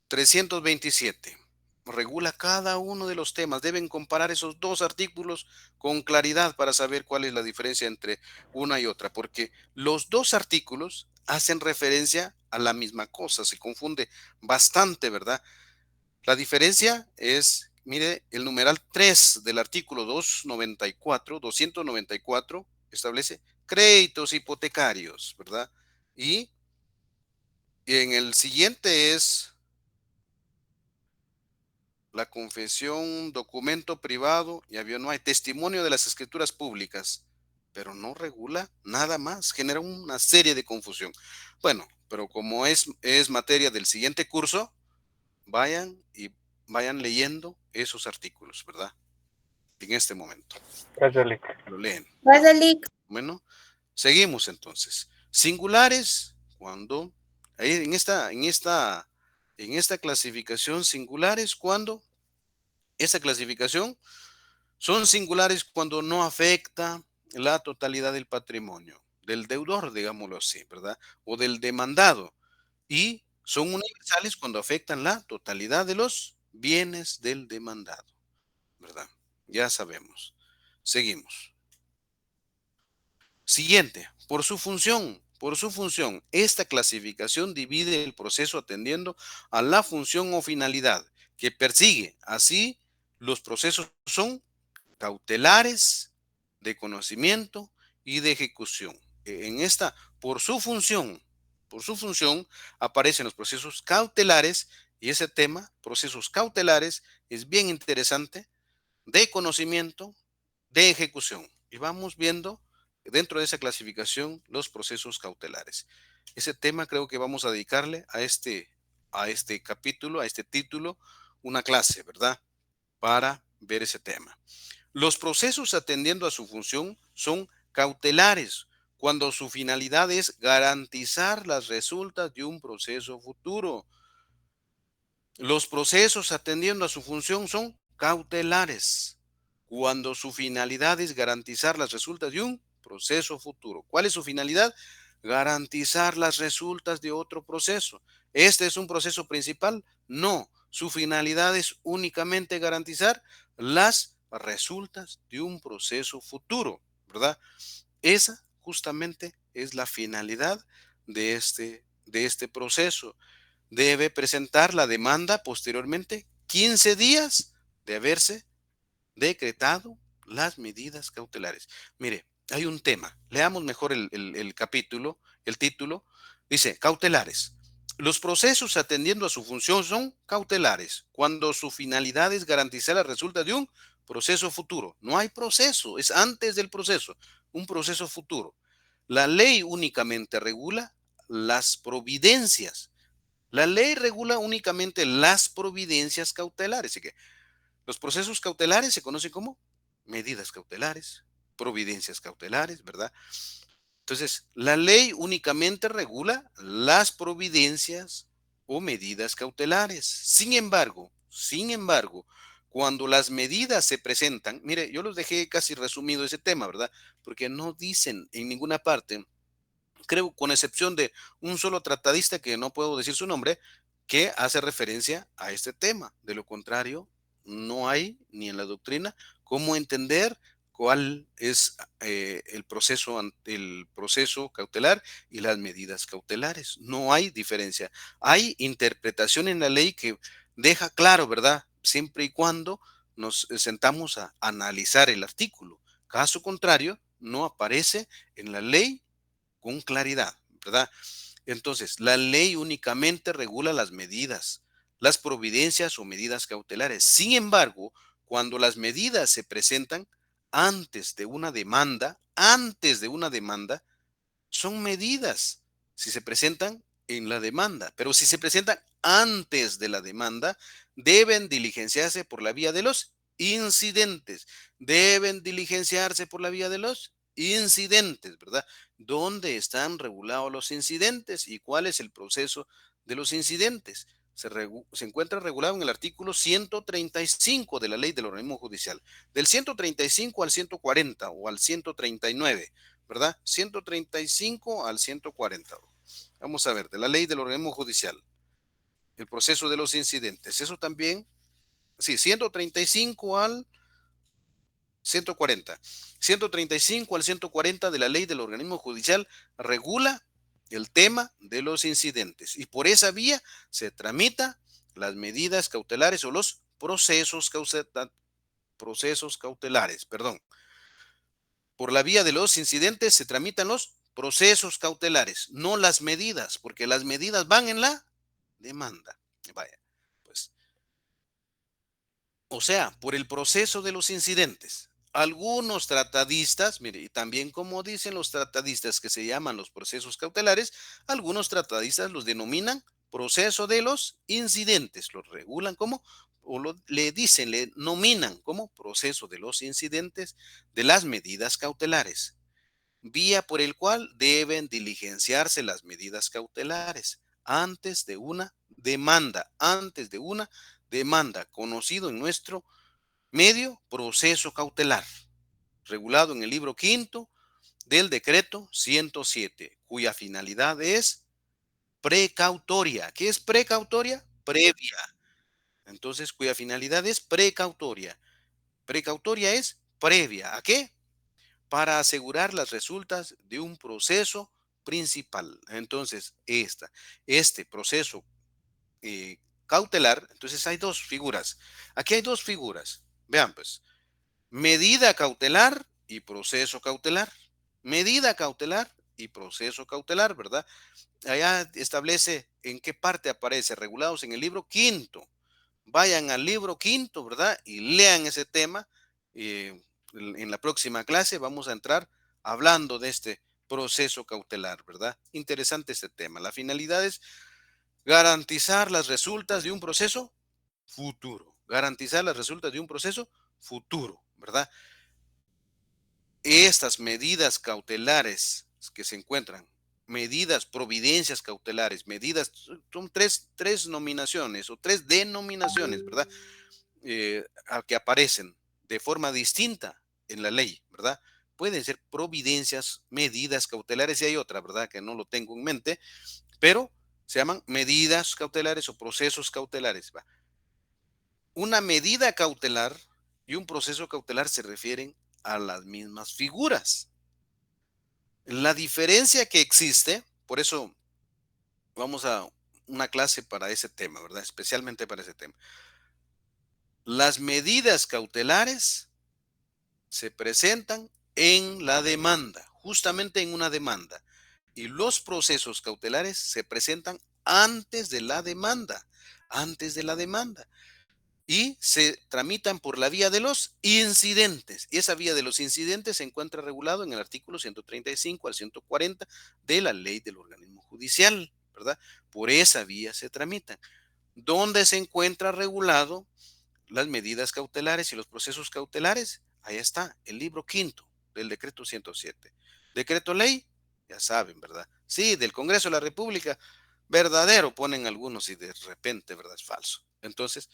327. Regula cada uno de los temas. Deben comparar esos dos artículos con claridad para saber cuál es la diferencia entre una y otra, porque los dos artículos hacen referencia a la misma cosa. Se confunde bastante, ¿verdad? La diferencia es, mire, el numeral 3 del artículo 294 establece créditos hipotecarios, ¿verdad? Y en el siguiente es la confesión, documento privado, y había no hay testimonio de las escrituras públicas, pero no regula nada más, genera una serie de confusión. Bueno, pero como es materia del siguiente curso, vayan y vayan leyendo esos artículos, ¿verdad? En este momento. Gracias, Lick. Lo leen. Gracias, Lick. Bueno, seguimos entonces. Singulares, cuando, ahí en esta clasificación, singulares, cuando esa clasificación son singulares cuando no afecta la totalidad del patrimonio, del deudor, digámoslo así, ¿verdad? O del demandado. Y son universales cuando afectan la totalidad de los bienes del demandado, ¿verdad? Ya sabemos. Seguimos. Siguiente, por su función, esta clasificación divide el proceso atendiendo a la función o finalidad que persigue. Así, los procesos son cautelares, de conocimiento y de ejecución. En esta, por su función, aparecen los procesos cautelares y ese tema, procesos cautelares, es bien interesante, de conocimiento, de ejecución. Y vamos viendo dentro de esa clasificación los procesos cautelares. Ese tema creo que vamos a dedicarle a este capítulo, a este título, una clase, ¿verdad? Para ver ese tema. Los procesos atendiendo a su función son cautelares cuando su finalidad es garantizar las resultas de un proceso futuro. Los procesos atendiendo a su función son cautelares cuando su finalidad es garantizar las resultas de un proceso futuro. ¿Cuál es su finalidad? Garantizar las resultas de otro proceso. ¿Este es un proceso principal? No. Su finalidad es únicamente garantizar las resultas de un proceso futuro, ¿verdad? Esa justamente es la finalidad de este proceso. Debe presentar la demanda posteriormente 15 días de haberse decretado las medidas cautelares. Mire, hay un tema. Leamos mejor el capítulo, el título. Dice, cautelares. Los procesos atendiendo a su función son cautelares cuando su finalidad es garantizar la resulta de un Proceso futuro. No hay proceso, es antes del proceso, un proceso futuro. La ley únicamente regula las providencias. La ley regula únicamente las providencias cautelares. Así que los procesos cautelares se conocen como medidas cautelares, providencias cautelares, ¿verdad? Entonces, la ley únicamente regula las providencias o medidas cautelares. Sin embargo, cuando las medidas se presentan, mire, yo los dejé casi resumido ese tema, ¿verdad? Porque no dicen en ninguna parte, creo, con excepción de un solo tratadista que no puedo decir su nombre, que hace referencia a este tema. De lo contrario, no hay ni en la doctrina cómo entender cuál es el proceso cautelar y las medidas cautelares. No hay diferencia. Hay interpretación en la ley que deja claro, ¿verdad? Siempre y cuando nos sentamos a analizar el artículo. Caso contrario, no aparece en la ley con claridad, ¿verdad? Entonces, la ley únicamente regula las medidas, las providencias o medidas cautelares. Sin embargo, cuando las medidas se presentan antes de una demanda, son medidas si se presentan en la demanda, pero si se presentan antes de la demanda, deben diligenciarse por la vía de los incidentes. Deben diligenciarse por la vía de los incidentes, ¿verdad? ¿Dónde están regulados los incidentes y cuál es el proceso de los incidentes? Se encuentra regulado en el artículo 135 de la ley del organismo judicial, del 135 al 140 o al 139. ¿Verdad? 135 al 140. Vamos a ver, de la ley del organismo judicial, el proceso de los incidentes. Eso también, sí, 135 al 140. 135 al 140 de la ley del organismo judicial regula el tema de los incidentes y por esa vía se tramita las medidas cautelares o los procesos cautelares, perdón. Por la vía de los incidentes se tramitan los procesos cautelares, no las medidas, porque las medidas van en la demanda. Vaya, pues, o sea, por el proceso de los incidentes. Algunos tratadistas, mire, y también como dicen los tratadistas que se llaman los procesos cautelares, algunos tratadistas los denominan proceso de los incidentes, los regulan como, le dicen, le nominan como proceso de los incidentes de las medidas cautelares, vía por el cual deben diligenciarse las medidas cautelares antes de una demanda, conocido en nuestro medio proceso cautelar, regulado en el libro quinto del decreto 107, cuya finalidad es precautoria. ¿Qué es precautoria? Previa. Entonces, cuya finalidad es precautoria. Precautoria es previa. ¿A qué? Para asegurar las resultas de un proceso principal. Entonces, este proceso cautelar, entonces hay dos figuras. Aquí hay dos figuras. Vean pues, medida cautelar y proceso cautelar. Medida cautelar y proceso cautelar, ¿verdad? Allá establece en qué parte aparece, regulados en el libro quinto. Vayan al libro quinto, ¿verdad? Y lean ese tema. En la próxima clase vamos a entrar hablando de este proceso cautelar, ¿verdad? Interesante este tema. La finalidad es garantizar las resultas de un proceso futuro. Garantizar las resultas de un proceso futuro, ¿verdad? Estas medidas cautelares que se encuentran, medidas, providencias cautelares, medidas, son tres nominaciones o tres denominaciones, ¿verdad? Que aparecen de forma distinta en la ley, ¿verdad? Pueden ser providencias, medidas cautelares y hay otra, ¿verdad? Que no lo tengo en mente, pero se llaman medidas cautelares o procesos cautelares. ¿Va? Una medida cautelar y un proceso cautelar se refieren a las mismas figuras. La diferencia que existe, por eso vamos a una clase para ese tema, ¿verdad? Especialmente para ese tema. Las medidas cautelares se presentan en la demanda, justamente en una demanda. Y los procesos cautelares se presentan antes de la demanda, antes de la demanda. y se tramitan por la vía de los incidentes. Y esa vía de los incidentes se encuentra regulado en el artículo 135 al 140 de la ley del organismo judicial, ¿verdad? Por esa vía se tramitan. ¿Dónde se encuentra regulado las medidas cautelares y los procesos cautelares? Ahí está, el libro quinto del decreto 107. Decreto ley, ya saben, ¿verdad? Sí, del Congreso de la República, verdadero, ponen algunos y de repente, ¿verdad? Es falso. Entonces,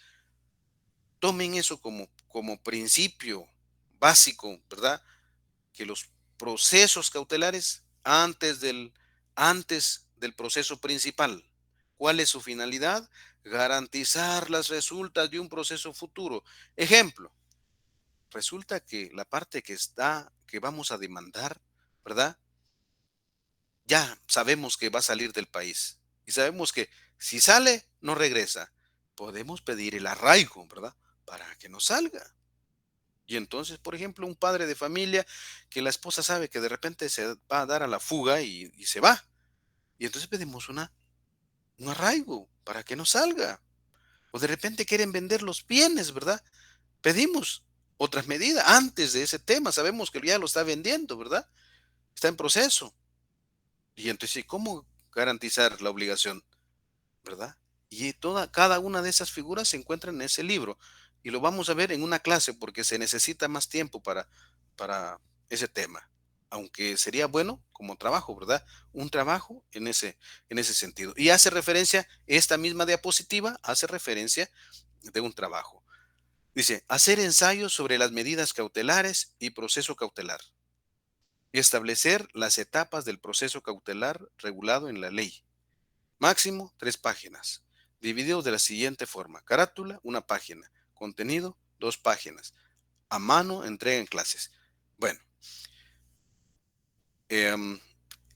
tomen eso como principio básico, ¿verdad? Que los procesos cautelares antes del proceso principal. ¿Cuál es su finalidad? Garantizar las resultas de un proceso futuro. Ejemplo, resulta que la parte que vamos a demandar, ¿verdad? Ya sabemos que va a salir del país y sabemos que si sale, no regresa. Podemos pedir el arraigo, ¿verdad? Para que no salga. Y entonces, por ejemplo, un padre de familia que la esposa sabe que de repente se va a dar a la fuga y se va. Y entonces pedimos un arraigo para que no salga. O de repente quieren vender los bienes, ¿verdad? Pedimos otras medidas antes de ese tema. Sabemos que ya lo está vendiendo, ¿verdad? Está en proceso. Y entonces, ¿cómo garantizar la obligación? ¿Verdad? Y cada una de esas figuras se encuentra en ese libro. Y lo vamos a ver en una clase porque se necesita más tiempo para ese tema. Aunque sería bueno como trabajo, ¿verdad? Un trabajo en ese sentido. Y hace referencia, esta misma diapositiva hace referencia de un trabajo. Dice, hacer ensayos sobre las medidas cautelares y proceso cautelar. Y establecer las etapas del proceso cautelar regulado en la ley. Máximo 3 páginas. Dividido de la siguiente forma. Carátula, 1 página. Contenido, 2 páginas. A mano, entrega en clases. Bueno, em,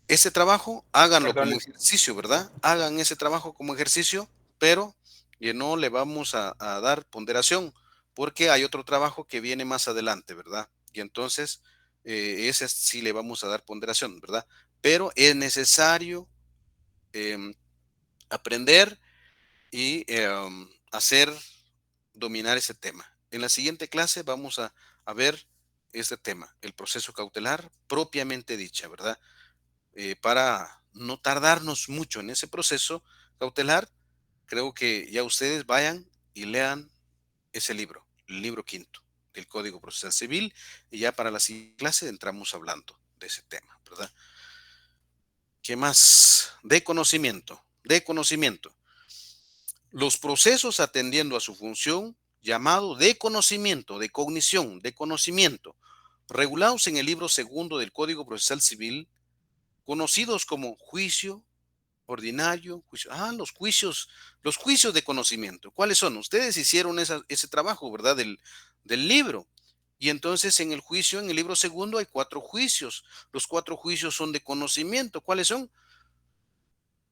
ese trabajo, háganlo como Perdón, ejercicio, ¿verdad? Hagan ese trabajo como ejercicio, pero no le vamos a dar ponderación, porque hay otro trabajo que viene más adelante, ¿verdad? Y entonces, ese sí le vamos a dar ponderación, ¿verdad? Pero es necesario em, aprender y hacer dominar ese tema. En la siguiente clase vamos a ver este tema, el proceso cautelar propiamente dicha, ¿verdad? Para no tardarnos mucho en ese proceso cautelar, creo que ya ustedes vayan y lean ese libro, el libro quinto del Código Procesal Civil, y ya para la siguiente clase entramos hablando de ese tema, ¿verdad? ¿Qué más? De conocimiento, de conocimiento. Los procesos atendiendo a su función llamado de conocimiento, de cognición, de conocimiento, regulados en el libro segundo del Código Procesal Civil, conocidos como juicio ordinario, los juicios de conocimiento. ¿Cuáles son? Ustedes hicieron ese trabajo, ¿verdad? Del libro. Y entonces en el juicio, en el libro segundo, hay 4 juicios. Los 4 juicios son de conocimiento. ¿Cuáles son?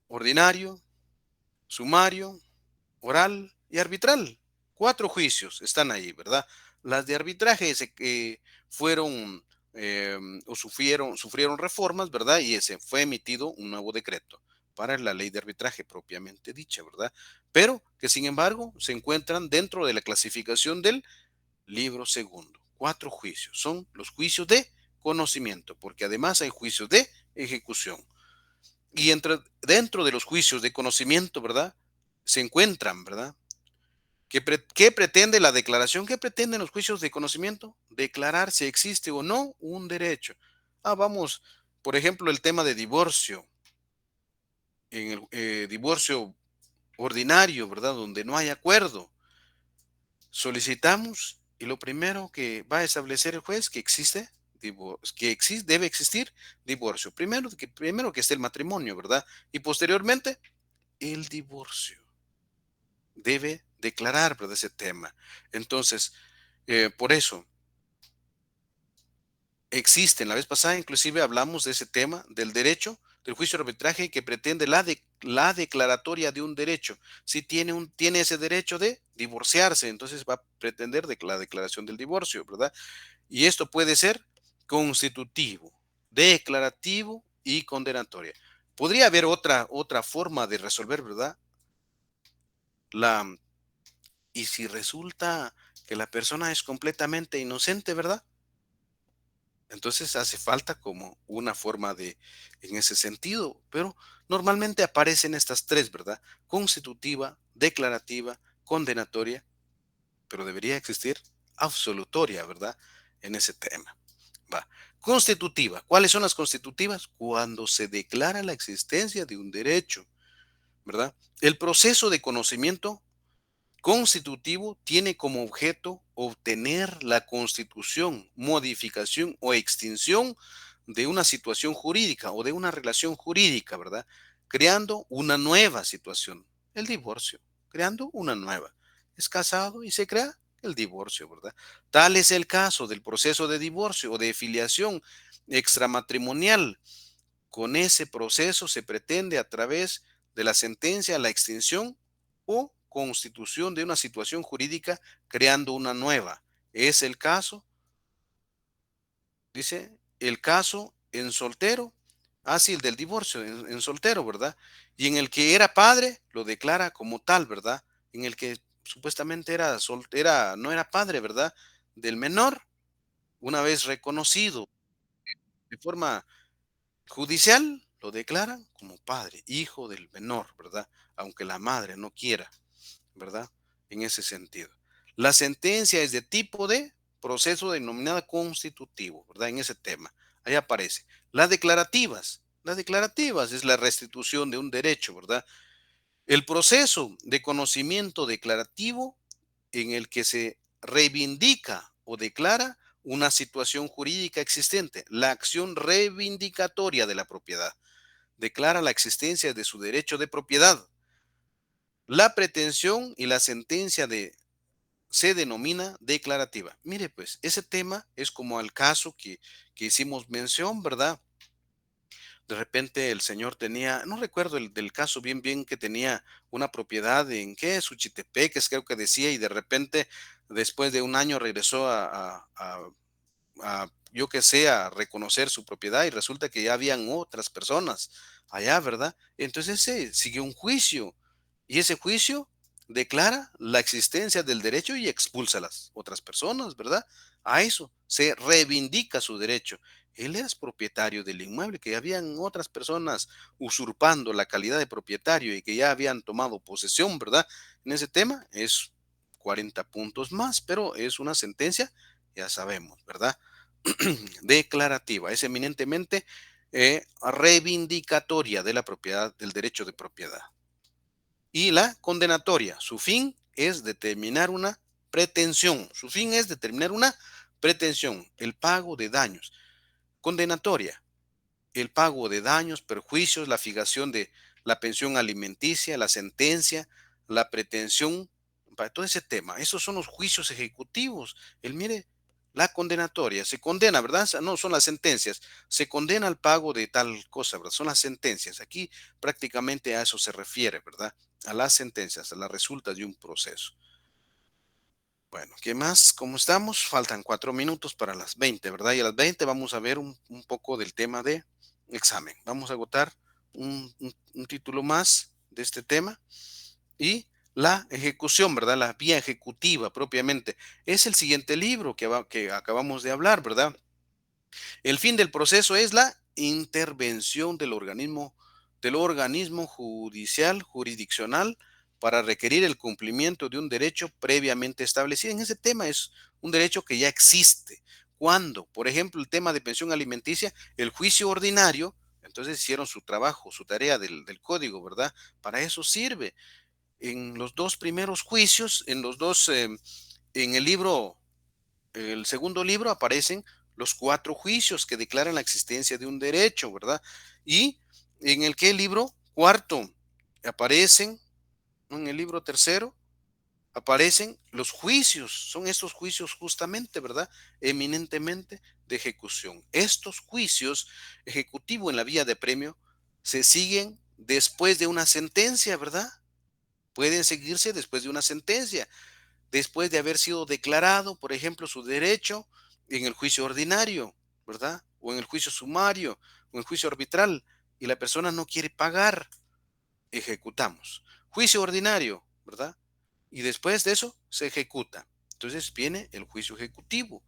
Ordinario, sumario, oral y arbitral. 4 juicios están ahí, ¿verdad? Las de arbitraje fueron o sufrieron reformas, ¿verdad? Y ese fue emitido un nuevo decreto para la ley de arbitraje propiamente dicha, ¿verdad? Pero que sin embargo se encuentran dentro de la clasificación del libro segundo. 4 juicios, son los juicios de conocimiento, porque además hay juicios de ejecución. Y dentro de los juicios de conocimiento, ¿verdad? Se encuentran, ¿verdad? ¿Qué pretende la declaración? ¿Qué pretenden los juicios de conocimiento? Declarar si existe o no un derecho. Vamos, por ejemplo, el tema de divorcio. En el divorcio ordinario, ¿verdad? Donde no hay acuerdo. Solicitamos y lo primero que va a establecer el juez que debe existir divorcio. Primero que esté el matrimonio, ¿verdad? Y posteriormente el divorcio. Debe declarar, ¿verdad? Ese tema. Entonces, por eso, existen, la vez pasada inclusive hablamos de ese tema, del derecho, del juicio de arbitraje que pretende la declaratoria de un derecho. Si tiene ese derecho de divorciarse, entonces va a pretender la declaración del divorcio, ¿verdad? Y esto puede ser constitutivo, declarativo y condenatoria. Podría haber otra forma de resolver, ¿verdad? La Y si resulta que la persona es completamente inocente, ¿verdad? Entonces hace falta como una forma en ese sentido, pero normalmente aparecen estas tres, ¿verdad? Constitutiva, declarativa, condenatoria, pero debería existir absolutoria, ¿verdad? En ese tema. Va. Constitutiva. ¿Cuáles son las constitutivas? Cuando se declara la existencia de un derecho, ¿verdad? El proceso de conocimiento constitutivo tiene como objeto obtener la constitución, modificación o extinción de una situación jurídica o de una relación jurídica, ¿verdad? Creando una nueva situación, el divorcio, creando una nueva. Es casado y se crea el divorcio, ¿verdad? Tal es el caso del proceso de divorcio o de filiación extramatrimonial. Con ese proceso se pretende a través de la sentencia la extinción o constitución de una situación jurídica creando una nueva. Es el caso, dice, el caso en soltero, así el del divorcio en soltero, ¿verdad? Y en el que era padre, lo declara como tal, ¿verdad? En el que supuestamente no era padre, ¿verdad? Del menor, una vez reconocido de forma judicial, lo declaran como padre, hijo del menor, ¿verdad? Aunque la madre no quiera, ¿verdad? En ese sentido. La sentencia es de tipo de proceso denominada constitutivo, ¿verdad? En ese tema. Ahí aparece. Las declarativas es la restitución de un derecho, ¿verdad? El proceso de conocimiento declarativo en el que se reivindica o declara una situación jurídica existente, la acción reivindicatoria de la propiedad. Declara la existencia de su derecho de propiedad. La pretensión y la sentencia se denomina declarativa. Mire, pues, ese tema es como al caso que hicimos mención, ¿verdad? De repente el señor tenía, no recuerdo del caso bien, que tenía una propiedad en, ¿qué? Suchitepeques, creo que decía, y de repente, después de un año, regresó yo que sé, a reconocer su propiedad y resulta que ya habían otras personas allá, ¿verdad? Entonces se siguió un juicio y ese juicio declara la existencia del derecho y expulsa a las otras personas, ¿verdad? A eso se reivindica su derecho. Él es propietario del inmueble, que habían otras personas usurpando la calidad de propietario y que ya habían tomado posesión, ¿verdad? En ese tema es 40 puntos más, pero es una sentencia, ya sabemos, ¿verdad? Declarativa, es eminentemente reivindicatoria de la propiedad, del derecho de propiedad. Y la condenatoria, su fin es determinar una pretensión, su fin es determinar una pretensión, el pago de daños. Condenatoria, el pago de daños, perjuicios, la fijación de la pensión alimenticia, la sentencia, la pretensión, para todo ese tema. Esos son los juicios ejecutivos. Mire, la condenatoria, se condena, ¿verdad? No, son las sentencias. Se condena al pago de tal cosa, ¿verdad? Son las sentencias. Aquí prácticamente a eso se refiere, ¿verdad? A las sentencias, a la resulta de un proceso. Bueno, ¿qué más? ¿Cómo estamos? Faltan 4 minutos para las 20, ¿verdad? Y a las 20 vamos a ver un poco del tema de examen. Vamos a agotar un título más de este tema y la ejecución, ¿verdad? La vía ejecutiva propiamente. Es el siguiente libro que acabamos de hablar, ¿verdad? El fin del proceso es la intervención del organismo judicial, jurisdiccional, para requerir el cumplimiento de un derecho previamente establecido. En ese tema es un derecho que ya existe. Cuando, por ejemplo, el tema de pensión alimenticia, el juicio ordinario, entonces hicieron su trabajo, su tarea del código, ¿verdad? Para eso sirve. En los dos primeros juicios, en el segundo libro aparecen los 4 juicios que declaran la existencia de un derecho, ¿verdad? Y en el que el libro cuarto aparecen, ¿no? En el libro tercero aparecen los juicios, son estos juicios justamente, ¿verdad? Eminentemente de ejecución. Estos juicios ejecutivos en la vía de premio se siguen después de una sentencia, ¿verdad? Pueden seguirse después de una sentencia, después de haber sido declarado, por ejemplo, su derecho en el juicio ordinario, ¿verdad? O en el juicio sumario, o en el juicio arbitral, y la persona no quiere pagar, ejecutamos. Juicio ordinario, ¿verdad? y después de eso se ejecuta. Entonces viene el juicio ejecutivo.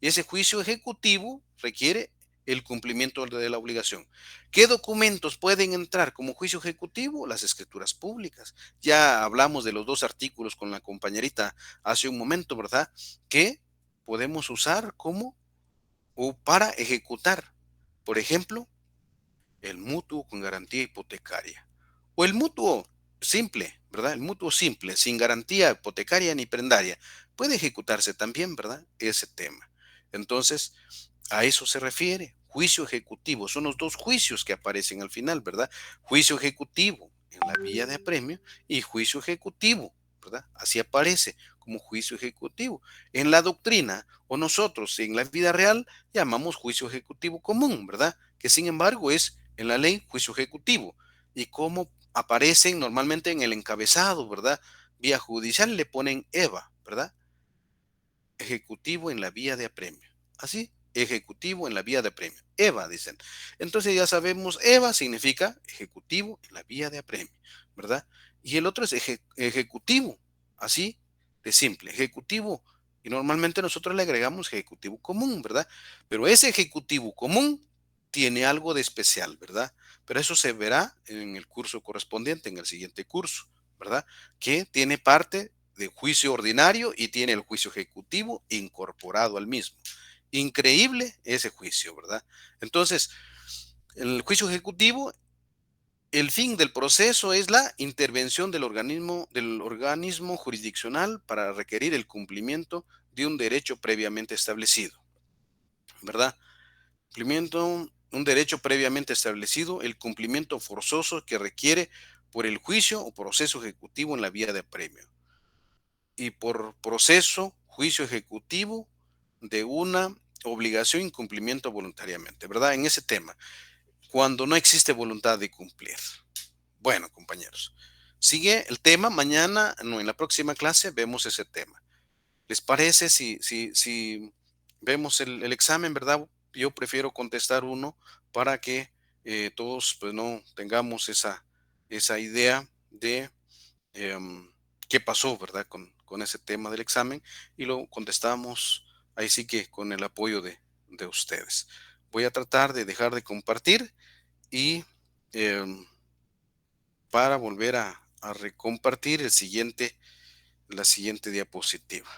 Y ese juicio ejecutivo requiere el cumplimiento de la obligación. ¿Qué documentos pueden entrar como juicio ejecutivo? Las escrituras públicas. Ya hablamos de los dos artículos con la compañerita hace un momento, ¿verdad? Que podemos usar como o para ejecutar. Por ejemplo, el mutuo con garantía hipotecaria. O el mutuo simple, ¿verdad? El mutuo simple, sin garantía hipotecaria ni prendaria. Puede ejecutarse también, ¿verdad? Ese tema. Entonces, a eso se refiere. Juicio ejecutivo. Son los dos juicios que aparecen al final, ¿verdad? Juicio ejecutivo en la vía de apremio y juicio ejecutivo, ¿verdad? Así aparece como juicio ejecutivo. En la doctrina o nosotros en la vida real llamamos juicio ejecutivo común, ¿verdad? Que sin embargo es en la ley juicio ejecutivo. Y cómo aparecen normalmente en el encabezado, ¿verdad? Vía judicial le ponen EVA, ¿verdad? Ejecutivo en la vía de apremio. Así, ejecutivo en la vía de apremio. EVA, dicen. Entonces ya sabemos, EVA significa ejecutivo en la vía de apremio, ¿verdad? Y el otro es ejecutivo, así de simple, ejecutivo. Y normalmente nosotros le agregamos ejecutivo común, ¿verdad? Pero ese ejecutivo común tiene algo de especial, ¿verdad? Pero eso se verá en el curso correspondiente, en el siguiente curso, ¿verdad? Que tiene parte de juicio ordinario y tiene el juicio ejecutivo incorporado al mismo. Increíble ese juicio, ¿verdad? Entonces, el juicio ejecutivo, el fin del proceso es la intervención del organismo jurisdiccional para requerir el cumplimiento de un derecho previamente establecido, ¿verdad? Cumplimiento, un derecho previamente establecido, el cumplimiento forzoso que requiere por el juicio o proceso ejecutivo en la vía de apremio. Y por proceso, juicio ejecutivo de una obligación y cumplimiento voluntariamente, ¿verdad? En ese tema, cuando no existe voluntad de cumplir. Bueno, compañeros, sigue el tema. Mañana, no, en la próxima clase vemos ese tema. ¿Les parece si vemos el examen, verdad? Yo prefiero contestar uno para que todos pues, no tengamos esa idea de qué pasó, ¿verdad? Con ese tema del examen y lo contestamos ahí sí que con el apoyo de ustedes. Voy a tratar de dejar de compartir y em, para volver a recompartir la siguiente diapositiva.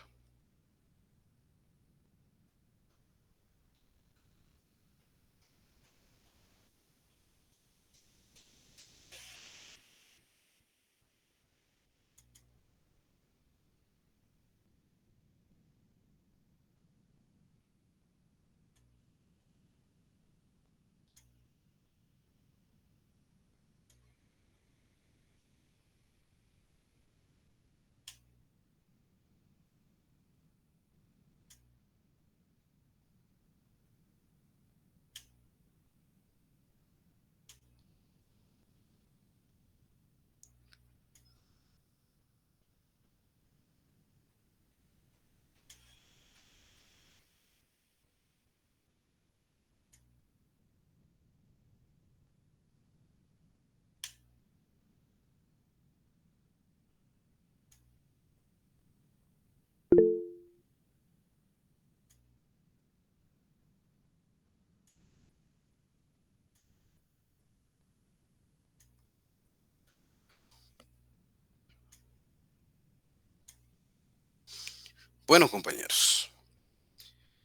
Bueno, compañeros,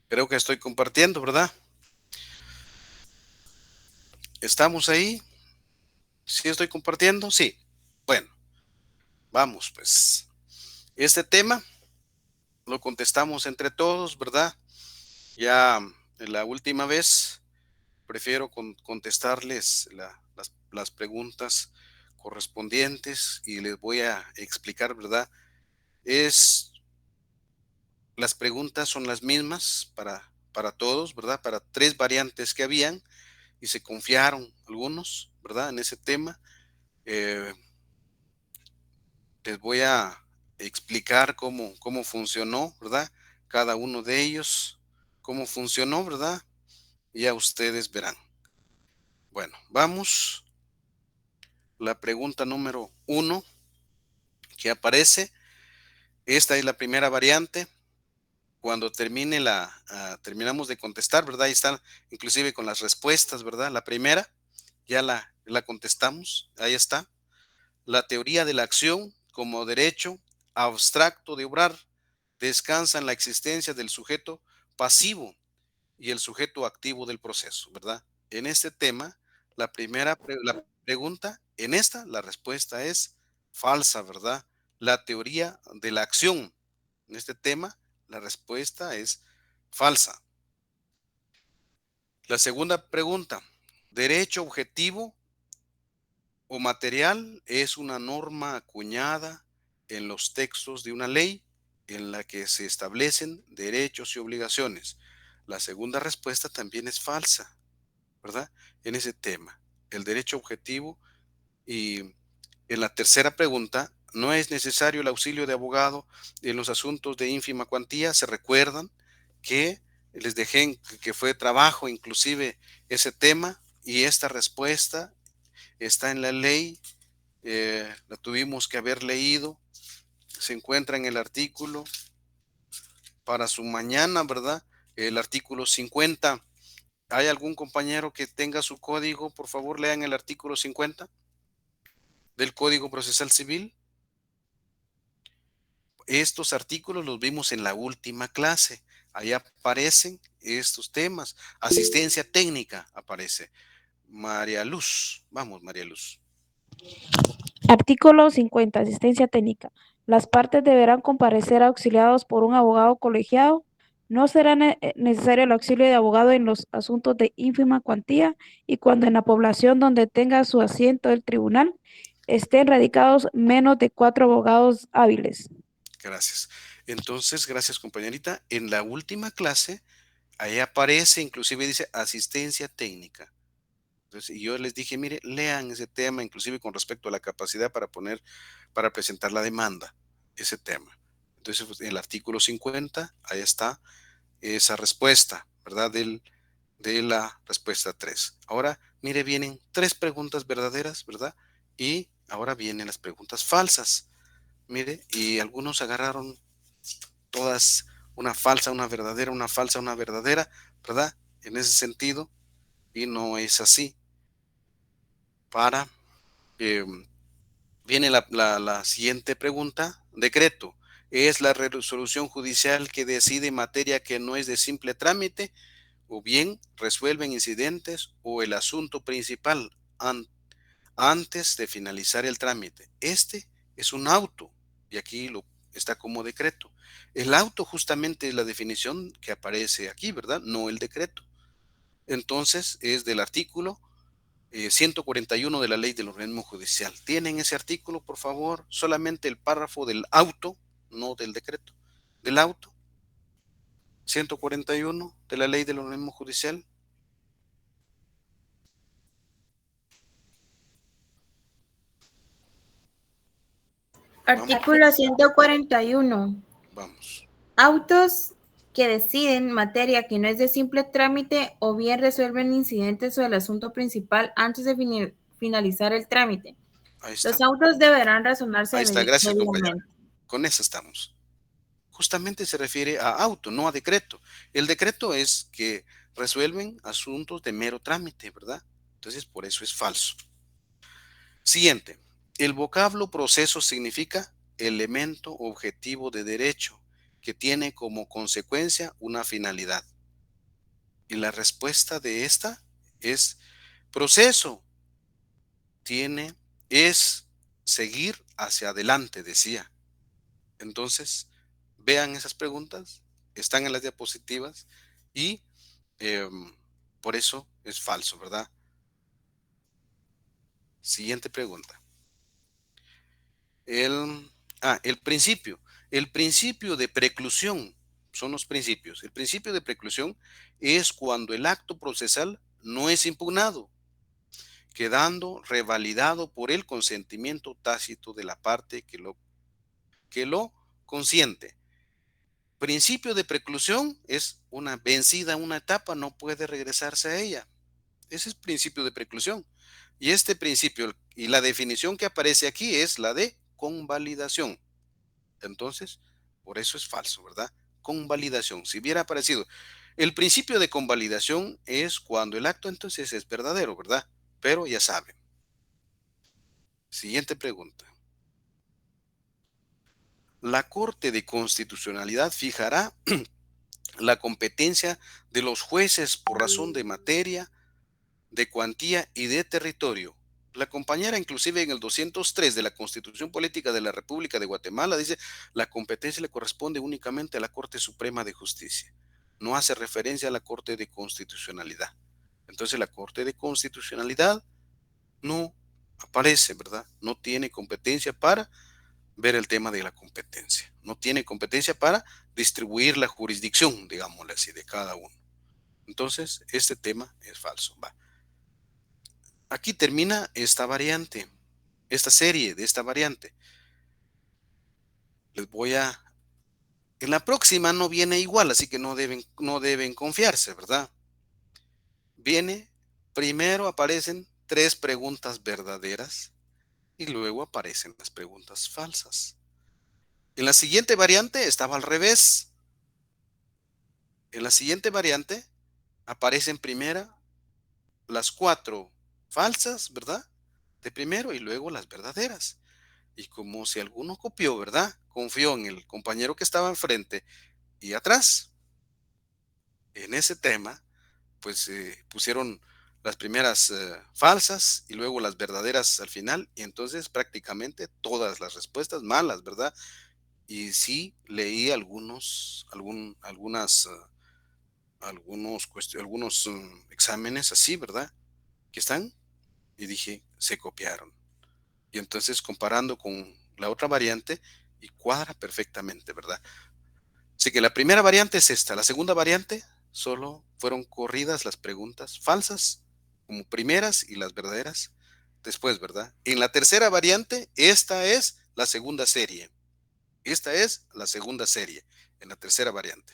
creo que estoy compartiendo, ¿verdad? ¿Estamos ahí? ¿Sí estoy compartiendo? Sí. Bueno, vamos pues. Este tema lo contestamos entre todos, ¿verdad? Ya la última vez prefiero contestarles las preguntas correspondientes y les voy a explicar, ¿verdad? Las preguntas son las mismas para todos, ¿verdad? Para tres variantes que habían y se confiaron algunos, ¿verdad? En ese tema. Eh, Les voy a explicar cómo funcionó, ¿verdad? Cada uno de ellos, cómo funcionó, ¿verdad? Y ya ustedes verán. Bueno, vamos. La pregunta número 1 que aparece Esta es la primera variante. Cuando terminamos de contestar, ¿verdad? Ahí están, inclusive con las respuestas, ¿verdad? La primera, ya la contestamos, ahí está. La teoría de la acción como derecho abstracto de obrar descansa en la existencia del sujeto pasivo y el sujeto activo del proceso, ¿verdad? En este tema, la pregunta, en esta, la respuesta es falsa, ¿verdad? La teoría de la acción, en este tema, la respuesta es falsa. La segunda pregunta, ¿derecho objetivo o material es una norma acuñada en los textos de una ley en la que se establecen derechos y obligaciones? La segunda respuesta también es falsa, ¿verdad? En ese tema, el derecho objetivo. Y en la tercera pregunta, ¿no es necesario el auxilio de abogado en los asuntos de ínfima cuantía? ¿Se recuerdan que les dejé que fue trabajo inclusive ese tema? Y esta respuesta está en la ley, la tuvimos que haber leído, se encuentra en el artículo para su mañana, ¿verdad? El artículo 50. ¿Hay algún compañero que tenga su código? Por favor, lean el artículo 50 del Código Procesal Civil. Estos artículos los vimos en la última clase. Ahí aparecen estos temas. Asistencia técnica aparece. María Luz. Vamos, María Luz. Artículo 50. Asistencia técnica. Las partes deberán comparecer auxiliados por un abogado colegiado. No será necesario el auxilio de abogado en los asuntos de ínfima cuantía y cuando en la población donde tenga su asiento el tribunal estén radicados menos de 4 abogados hábiles. Gracias. Entonces, gracias, compañerita. En la última clase, ahí aparece, inclusive dice asistencia técnica. Entonces, y yo les dije, mire, lean ese tema, inclusive con respecto a la capacidad para presentar la demanda, ese tema. Entonces, pues, en el artículo 50, ahí está esa respuesta, ¿verdad? De la respuesta 3. Ahora, mire, vienen 3 preguntas verdaderas, ¿verdad? Y ahora vienen las preguntas falsas. Mire, y algunos agarraron todas una falsa, una verdadera, una falsa, una verdadera, ¿verdad? En ese sentido, y no es así. Eh, Viene la siguiente pregunta. Decreto. ¿Es la resolución judicial que decide materia que no es de simple trámite o bien resuelven incidentes o el asunto principal antes de finalizar el trámite? Este es un auto y aquí está como decreto. El auto justamente es la definición que aparece aquí, ¿verdad? No el decreto. Entonces es del artículo 141 de la ley del organismo judicial. ¿Tienen ese artículo, por favor? Solamente el párrafo del auto, no del decreto, del auto. 141 de la ley del organismo judicial. Artículo 141. Vamos. Autos que deciden materia que no es de simple trámite o bien resuelven incidentes o el asunto principal antes de finalizar el trámite. Ahí está. Los autos deberán razonarse Ahí está. Gracias, compañera. debidamente. Con eso estamos. Justamente se refiere a auto, no a decreto. El decreto es que resuelven asuntos de mero trámite, ¿verdad? Entonces, por eso es falso. Siguiente. El vocablo proceso significa elemento objetivo de derecho que tiene como consecuencia una finalidad. Y la respuesta de esta es proceso. Es seguir hacia adelante, decía. Entonces, vean esas preguntas, están en las diapositivas y por eso es falso, ¿verdad? Siguiente pregunta. El principio. El principio de preclusión son los principios. El principio de preclusión es cuando el acto procesal no es impugnado, quedando revalidado por el consentimiento tácito de la parte que lo consiente. Principio de preclusión es una vencida una etapa, no puede regresarse a ella. Ese es principio de preclusión. Y este principio y la definición que aparece aquí es la de convalidación. Entonces, Por eso es falso, ¿verdad? Convalidación. Si hubiera aparecido el principio de convalidación es cuando el acto entonces es verdadero, ¿verdad? Pero ya saben. Siguiente pregunta. La Corte de Constitucionalidad fijará la competencia de los jueces por razón de materia, de cuantía y de territorio. La compañera, inclusive en el 203 de la Constitución Política de la República de Guatemala, dice, la competencia le corresponde únicamente a la Corte Suprema de Justicia. No hace referencia a la Corte de Constitucionalidad. Entonces la Corte de Constitucionalidad no aparece, ¿verdad? No tiene competencia para ver el tema de la competencia. No tiene competencia para distribuir la jurisdicción, digámosle así, de cada uno. Entonces, este tema es falso. Va. Aquí termina esta variante, esta serie de esta variante. Les voy a... En la próxima no viene igual, así que no deben confiarse, ¿verdad? Viene, primero aparecen 3 preguntas verdaderas y luego aparecen las preguntas falsas. En la siguiente variante estaba al revés. En la siguiente variante aparecen primero las 4 falsas, ¿verdad? De primero y luego las verdaderas. Y como si alguno copió, ¿verdad? Confió en el compañero que estaba enfrente y atrás. En ese tema, pues pusieron las primeras falsas y luego las verdaderas al final. Y entonces prácticamente todas las respuestas malas, ¿verdad? Y sí leí algunos exámenes así, ¿verdad? Que están y dije, se copiaron. Y entonces comparando con la otra variante y cuadra perfectamente, ¿verdad? Así que la primera variante es esta, la segunda variante solo fueron corridas las preguntas falsas como primeras y las verdaderas después, ¿verdad? En la tercera variante, esta es la segunda serie. Esta es la segunda serie en la tercera variante.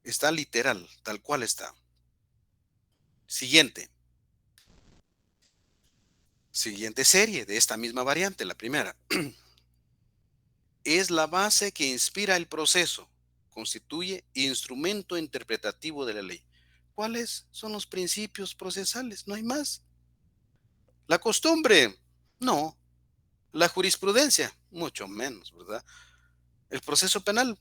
Está literal, tal cual está. Siguiente. Siguiente serie de esta misma variante, la primera. Es la base que inspira el proceso, constituye instrumento interpretativo de la ley. ¿Cuáles son los principios procesales? No hay más. La costumbre, no. La jurisprudencia, mucho menos, ¿verdad? El proceso penal,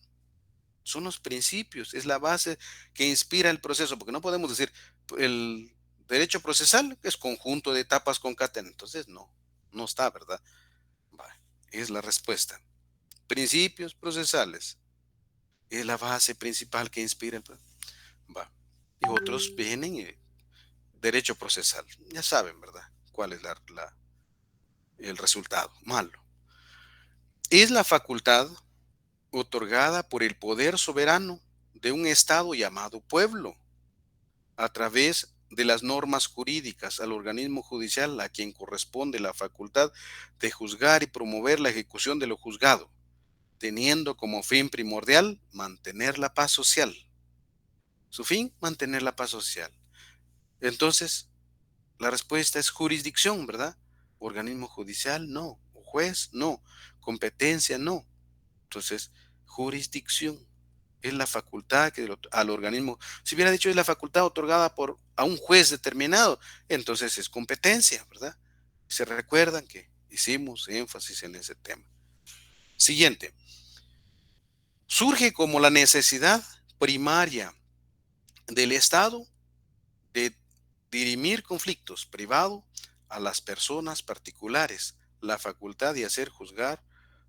son los principios, es la base que inspira el proceso, porque no podemos decir el derecho procesal es conjunto de etapas concatenadas. Entonces, no está, ¿verdad? Vale, es la respuesta. Principios procesales es la base principal que inspira el proceso. Va. Y otros vienen derecho procesal. Ya saben, ¿verdad? ¿Cuál es el resultado? Malo. Es la facultad otorgada por el poder soberano de un Estado llamado pueblo, a través de las normas jurídicas al organismo judicial a quien corresponde la facultad de juzgar y promover la ejecución de lo juzgado, teniendo como fin primordial mantener la paz social. Su fin, mantener la paz social. Entonces, la respuesta es jurisdicción, ¿verdad? Organismo judicial, no. Juez, no. Competencia, no. Entonces, jurisdicción es la facultad que al organismo, si hubiera dicho es la facultad otorgada a un juez determinado, entonces es competencia, ¿verdad? Se recuerdan que hicimos énfasis en ese tema. Siguiente. Surge como la necesidad primaria del Estado de dirimir conflictos privado a las personas particulares, la facultad de hacer juzgar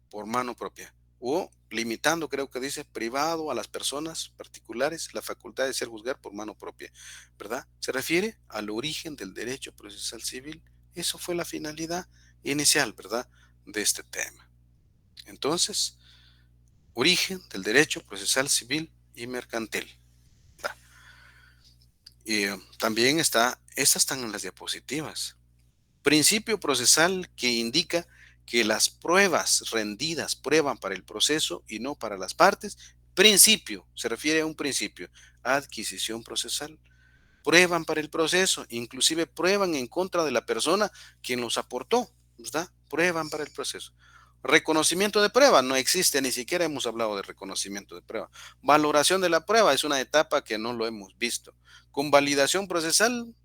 por mano propia. O limitando, creo que dice, privado a las personas particulares la facultad de hacer juzgar por mano propia, ¿verdad? Se refiere al origen del derecho procesal civil. Eso fue la finalidad inicial, ¿verdad?, de este tema. Entonces, origen del derecho procesal civil y mercantil. Y también estas están en las diapositivas. Principio procesal que indica que las pruebas rendidas prueban para el proceso y no para las partes. Principio, se refiere a un principio. Adquisición procesal. Prueban para el proceso, inclusive prueban en contra de la persona quien los aportó, ¿verdad? Prueban para el proceso. Reconocimiento de prueba no existe, ni siquiera hemos hablado de reconocimiento de prueba. Valoración de la prueba es una etapa que no lo hemos visto. Convalidación procesal,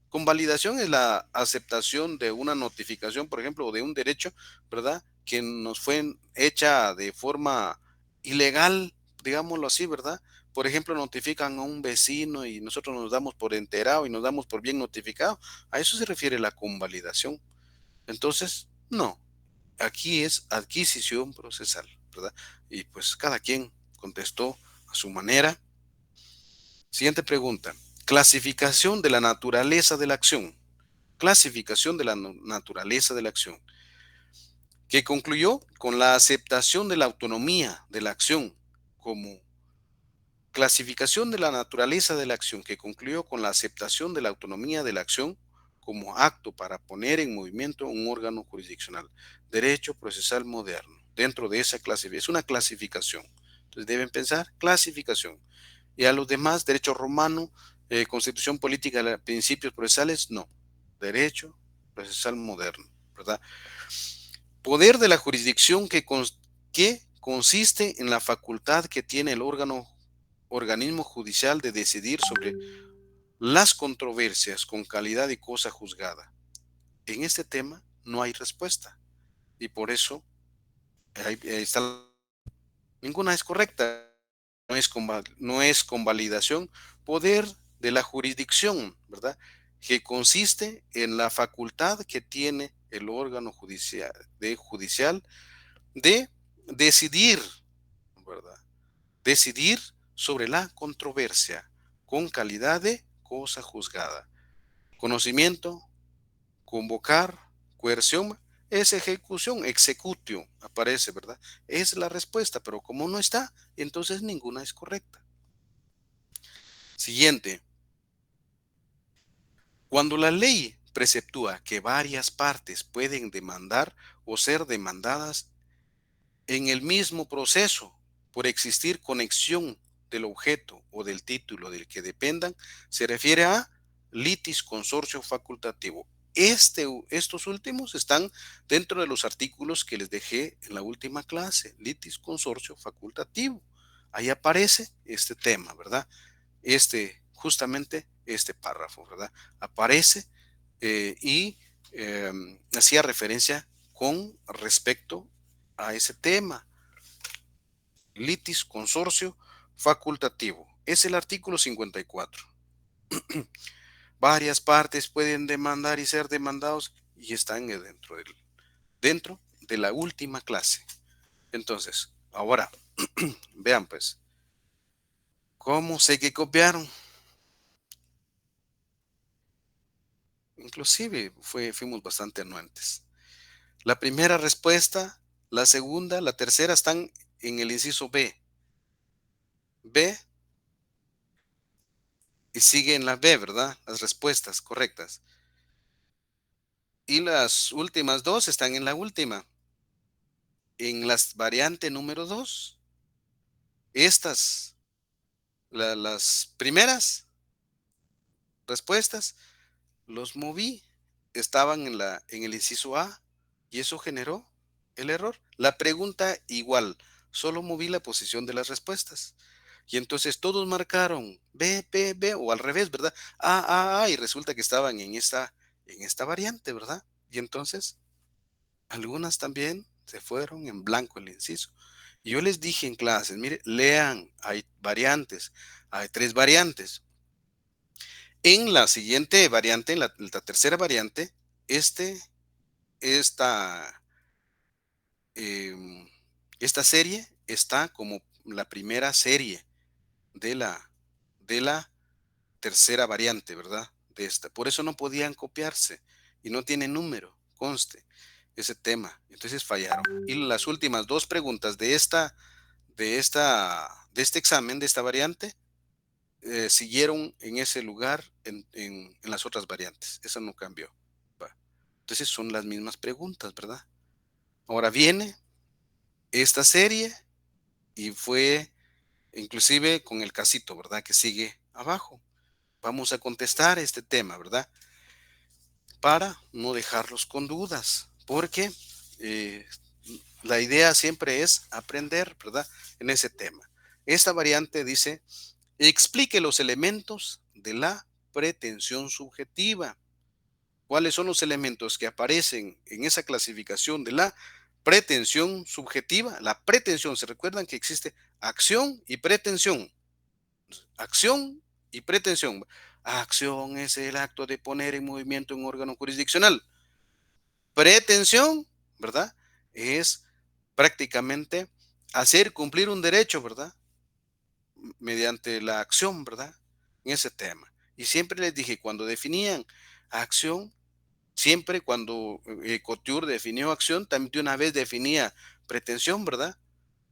convalidación es la aceptación de una notificación, por ejemplo, o de un derecho, ¿verdad? Que nos fue hecha de forma ilegal, digámoslo así, ¿verdad? Por ejemplo, notifican a un vecino y nosotros nos damos por enterado y nos damos por bien notificado. A eso se refiere la convalidación. Entonces, no, aquí es adquisición procesal, ¿verdad? Y pues cada quien contestó a su manera. Siguiente pregunta. Clasificación de la naturaleza de la acción. Clasificación de la naturaleza de la acción, que concluyó con la aceptación de la autonomía de la acción como clasificación de la naturaleza de la acción, que concluyó con la aceptación de la autonomía de la acción como acto para poner en movimiento un órgano jurisdiccional. Derecho procesal moderno. Dentro de esa clasificación, es una clasificación. Entonces deben pensar clasificación. Y a los demás, derecho romano, constitución política, principios procesales, no. Derecho procesal moderno, ¿verdad? Poder de la jurisdicción que consiste en la facultad que tiene el organismo judicial de decidir sobre las controversias con calidad de cosa juzgada. En este tema no hay respuesta y por eso ahí está. Ninguna es correcta, no es convalidación. Poder de la jurisdicción, ¿verdad? Que consiste en la facultad que tiene el órgano judicial de decidir, ¿verdad? Decidir sobre la controversia con calidad de cosa juzgada. Conocimiento, convocar, coerción, es ejecución, executio, aparece, ¿verdad? Es la respuesta, pero como no está, entonces ninguna es correcta. Siguiente. Cuando la ley preceptúa que varias partes pueden demandar o ser demandadas en el mismo proceso por existir conexión del objeto o del título del que dependan, se refiere a litis consorcio facultativo. Estos últimos están dentro de los artículos que les dejé en la última clase, litis consorcio facultativo. Ahí aparece este tema, ¿verdad? Justamente este párrafo, ¿verdad? Aparece y hacía referencia con respecto a ese tema. Litis consorcio facultativo. Es el artículo 54. Varias partes pueden demandar y ser demandados y están dentro de la última clase. Entonces, ahora, vean pues, ¿cómo sé que copiaron? Inclusive fuimos bastante anuentes. La primera respuesta, la segunda, la tercera están en el inciso B. B y sigue en la B, ¿verdad? Las respuestas correctas. Y las últimas dos están en la última. En la variante número 2, las primeras respuestas, los moví, estaban en el inciso A y eso generó el error. La pregunta igual, solo moví la posición de las respuestas. Y entonces todos marcaron B, B, B o al revés, ¿verdad? A, y resulta que estaban en esta variante, ¿verdad? Y entonces algunas también se fueron en blanco el inciso. Y yo les dije en clases, mire, lean, hay variantes, hay 3 variantes. En la siguiente variante, en la tercera variante, esta serie está como la primera serie de la tercera variante, ¿verdad? De esta. Por eso no podían copiarse y no tiene número, conste ese tema. Entonces fallaron. Y las últimas 2 preguntas de este examen, de esta variante, siguieron en ese lugar en las otras variantes. Eso no cambió. Va. Entonces son las mismas preguntas, ¿verdad? Ahora viene esta serie y fue inclusive con el casito, ¿verdad? Que sigue abajo. Vamos a contestar este tema, ¿verdad? Para no dejarlos con dudas, porque La idea siempre es aprender, ¿verdad? En ese tema. Esta variante dice, explique los elementos de la pretensión subjetiva. ¿Cuáles son los elementos que aparecen en esa clasificación de la pretensión subjetiva? La pretensión, ¿se recuerdan que existe acción y pretensión? Acción y pretensión. Acción es el acto de poner en movimiento un órgano jurisdiccional. Pretensión, ¿verdad? Es prácticamente hacer cumplir un derecho, ¿verdad? Mediante la acción, ¿verdad? En ese tema. Y siempre les dije, cuando definían acción, siempre cuando Couture definió acción, también de una vez definía pretensión, ¿verdad?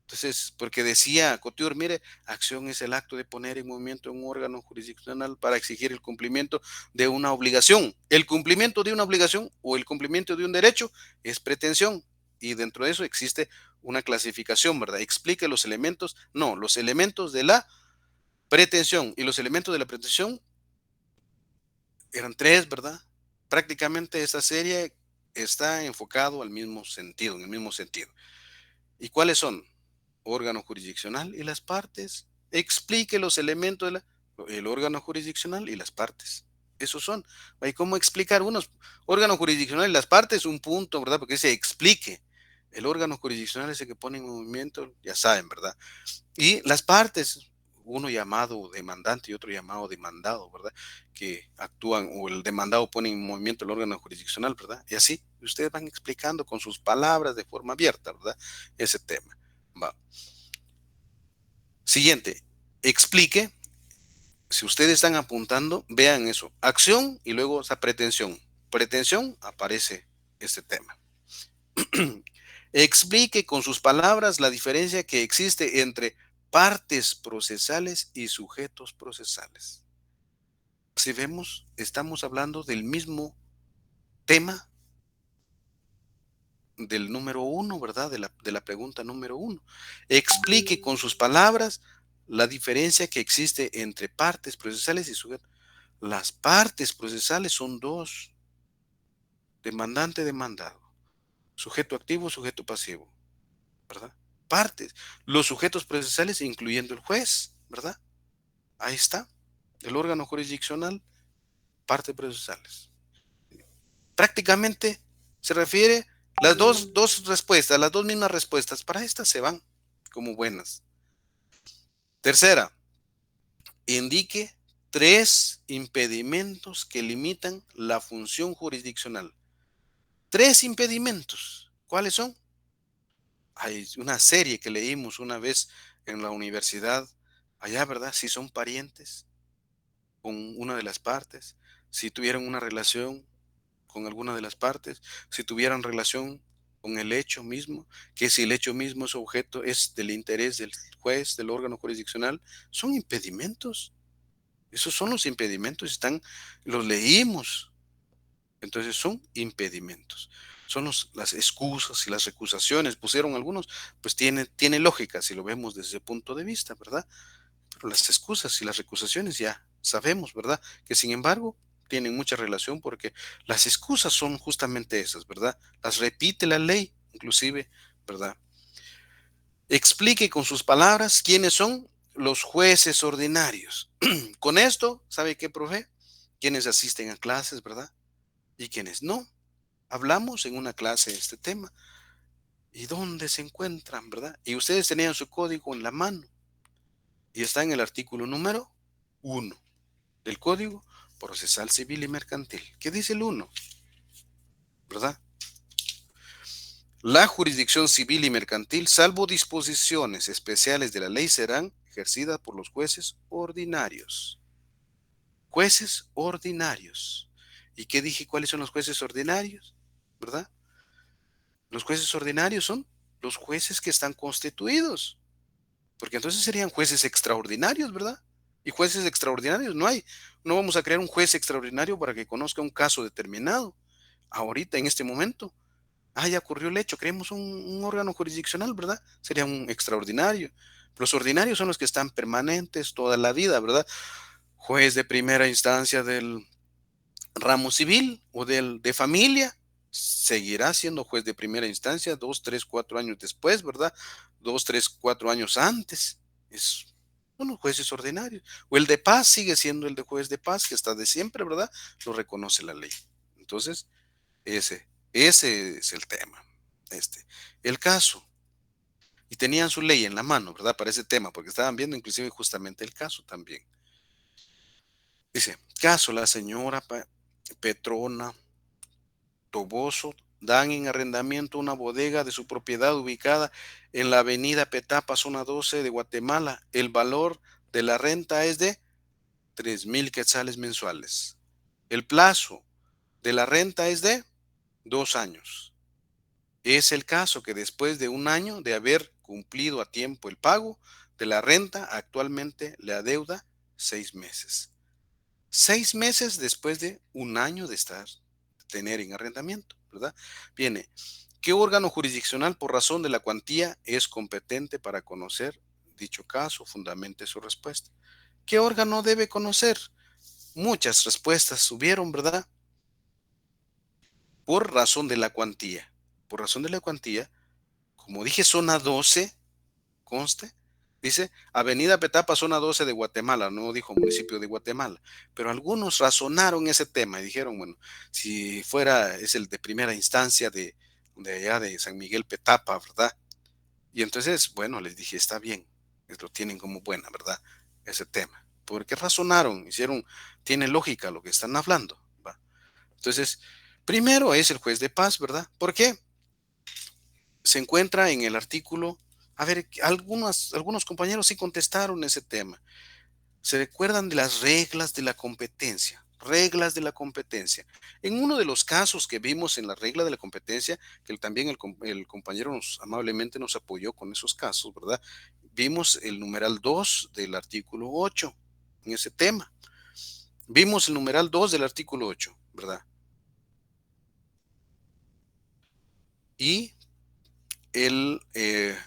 Entonces, porque decía Couture, mire, acción es el acto de poner en movimiento un órgano jurisdiccional para exigir el cumplimiento de una obligación. El cumplimiento de una obligación o el cumplimiento de un derecho es pretensión. Y dentro de eso existe una clasificación, ¿verdad? Explique los elementos, no, los elementos de la pretensión y los elementos de la pretensión eran tres, ¿verdad? Prácticamente esta serie está enfocado al mismo sentido, en el mismo sentido. ¿Y cuáles son? Órgano jurisdiccional y las partes. Explique los elementos del órgano jurisdiccional y las partes. Esos son. ¿Y cómo explicar unos? Órgano jurisdiccional y las partes, un punto, ¿verdad? Porque dice explique. El órgano jurisdiccional es el que pone en movimiento, ya saben, ¿verdad? Y las partes, uno llamado demandante y otro llamado demandado, ¿verdad? Que actúan, o el demandado pone en movimiento el órgano jurisdiccional, ¿verdad? Y así, ustedes van explicando con sus palabras de forma abierta, ¿verdad? Ese tema. Va. Siguiente, explique, si ustedes están apuntando, vean eso, acción y luego esa pretensión. Pretensión, aparece este tema. Explique con sus palabras la diferencia que existe entre partes procesales y sujetos procesales. Si vemos, estamos hablando del mismo tema del número 1, ¿verdad? De la pregunta número 1. Explique con sus palabras la diferencia que existe entre partes procesales y sujetos. Las partes procesales son dos: demandante, demandado, sujeto activo, sujeto pasivo, ¿verdad? Partes. Los sujetos procesales, incluyendo el juez, ¿verdad? Ahí está. El órgano jurisdiccional, partes procesales. Prácticamente se refiere las dos respuestas, las dos mismas respuestas. Para estas se van como buenas. Tercera, indique 3 impedimentos que limitan la función jurisdiccional. 3 impedimentos. ¿Cuáles son? Hay una serie que leímos una vez en la universidad, allá, ¿verdad? Si son parientes con una de las partes, si tuvieran una relación con alguna de las partes, si tuvieran relación con el hecho mismo, que si el hecho mismo es objeto, es del interés del juez, del órgano jurisdiccional, son impedimentos. Esos son los impedimentos, los leímos. Entonces son impedimentos. Son las excusas y las recusaciones. Pusieron algunos, pues tiene lógica si lo vemos desde ese punto de vista, ¿verdad? Pero las excusas y las recusaciones ya sabemos, ¿verdad? Que sin embargo tienen mucha relación porque las excusas son justamente esas, ¿verdad? Las repite la ley, inclusive, ¿verdad? Explique con sus palabras quiénes son los jueces ordinarios. Con esto, ¿sabe qué, profe? Quienes asisten a clases, ¿verdad? Y quienes no. Hablamos en una clase de este tema. ¿Y dónde se encuentran, verdad? Y ustedes tenían su código en la mano. Y está en el artículo número 1 del Código Procesal Civil y Mercantil. ¿Qué dice el 1? ¿Verdad? La jurisdicción civil y mercantil, salvo disposiciones especiales de la ley, serán ejercidas por los jueces ordinarios. Jueces ordinarios. ¿Y qué dije? ¿Cuáles son los jueces ordinarios? ¿Verdad? Los jueces ordinarios son los jueces que están constituidos. Porque entonces serían jueces extraordinarios, ¿verdad? Y jueces extraordinarios no hay. No vamos a crear un juez extraordinario para que conozca un caso determinado. Ahorita, en este momento. Ya ocurrió el hecho, creemos un órgano jurisdiccional, ¿verdad? Sería un extraordinario. Los ordinarios son los que están permanentes toda la vida, ¿verdad? Juez de primera instancia del ramo civil o de familia, seguirá siendo juez de primera instancia 2, 3, 4 años después, ¿verdad? 2, 3, 4 años antes. Es unos jueces ordinarios. O el de paz sigue siendo el de juez de paz, que está de siempre, ¿verdad? Lo reconoce la ley. Entonces, ese es el tema. El caso. Y tenían su ley en la mano, ¿verdad? Para ese tema, porque estaban viendo inclusive justamente el caso también. Dice, caso, la señora Petrona Toboso dan en arrendamiento una bodega de su propiedad ubicada en la avenida Petapa, zona 12 de Guatemala. El valor de la renta es de 3,000 quetzales mensuales. El plazo de la renta es de 2 años. Es el caso que después de 1 año de haber cumplido a tiempo el pago de la renta, actualmente le adeuda 6 meses. 6 meses después de 1 año de tener en arrendamiento, ¿verdad? Viene, ¿qué órgano jurisdiccional por razón de la cuantía es competente para conocer dicho caso? Fundamente su respuesta. ¿Qué órgano debe conocer? Muchas respuestas subieron, ¿verdad? Por razón de la cuantía. Por razón de la cuantía, como dije, zona 12, conste, dice Avenida Petapa, zona 12 de Guatemala, no dijo municipio de Guatemala, pero algunos razonaron ese tema y dijeron, bueno, si fuera, es el de primera instancia de allá de San Miguel Petapa, ¿verdad? Y entonces, bueno, les dije, está bien, lo tienen como buena, ¿verdad? Ese tema. Porque razonaron, tiene lógica lo que están hablando, ¿va? Entonces, primero es el juez de paz, ¿verdad? ¿Por qué? Se encuentra en el artículo, a ver, algunos compañeros sí contestaron ese tema. ¿Se recuerdan de las reglas de la competencia? Reglas de la competencia. En uno de los casos que vimos en la regla de la competencia, que también el compañero amablemente nos apoyó con esos casos, ¿verdad? Vimos el numeral 2 del artículo 8 en ese tema. Vimos el numeral 2 del artículo 8, ¿verdad? Y el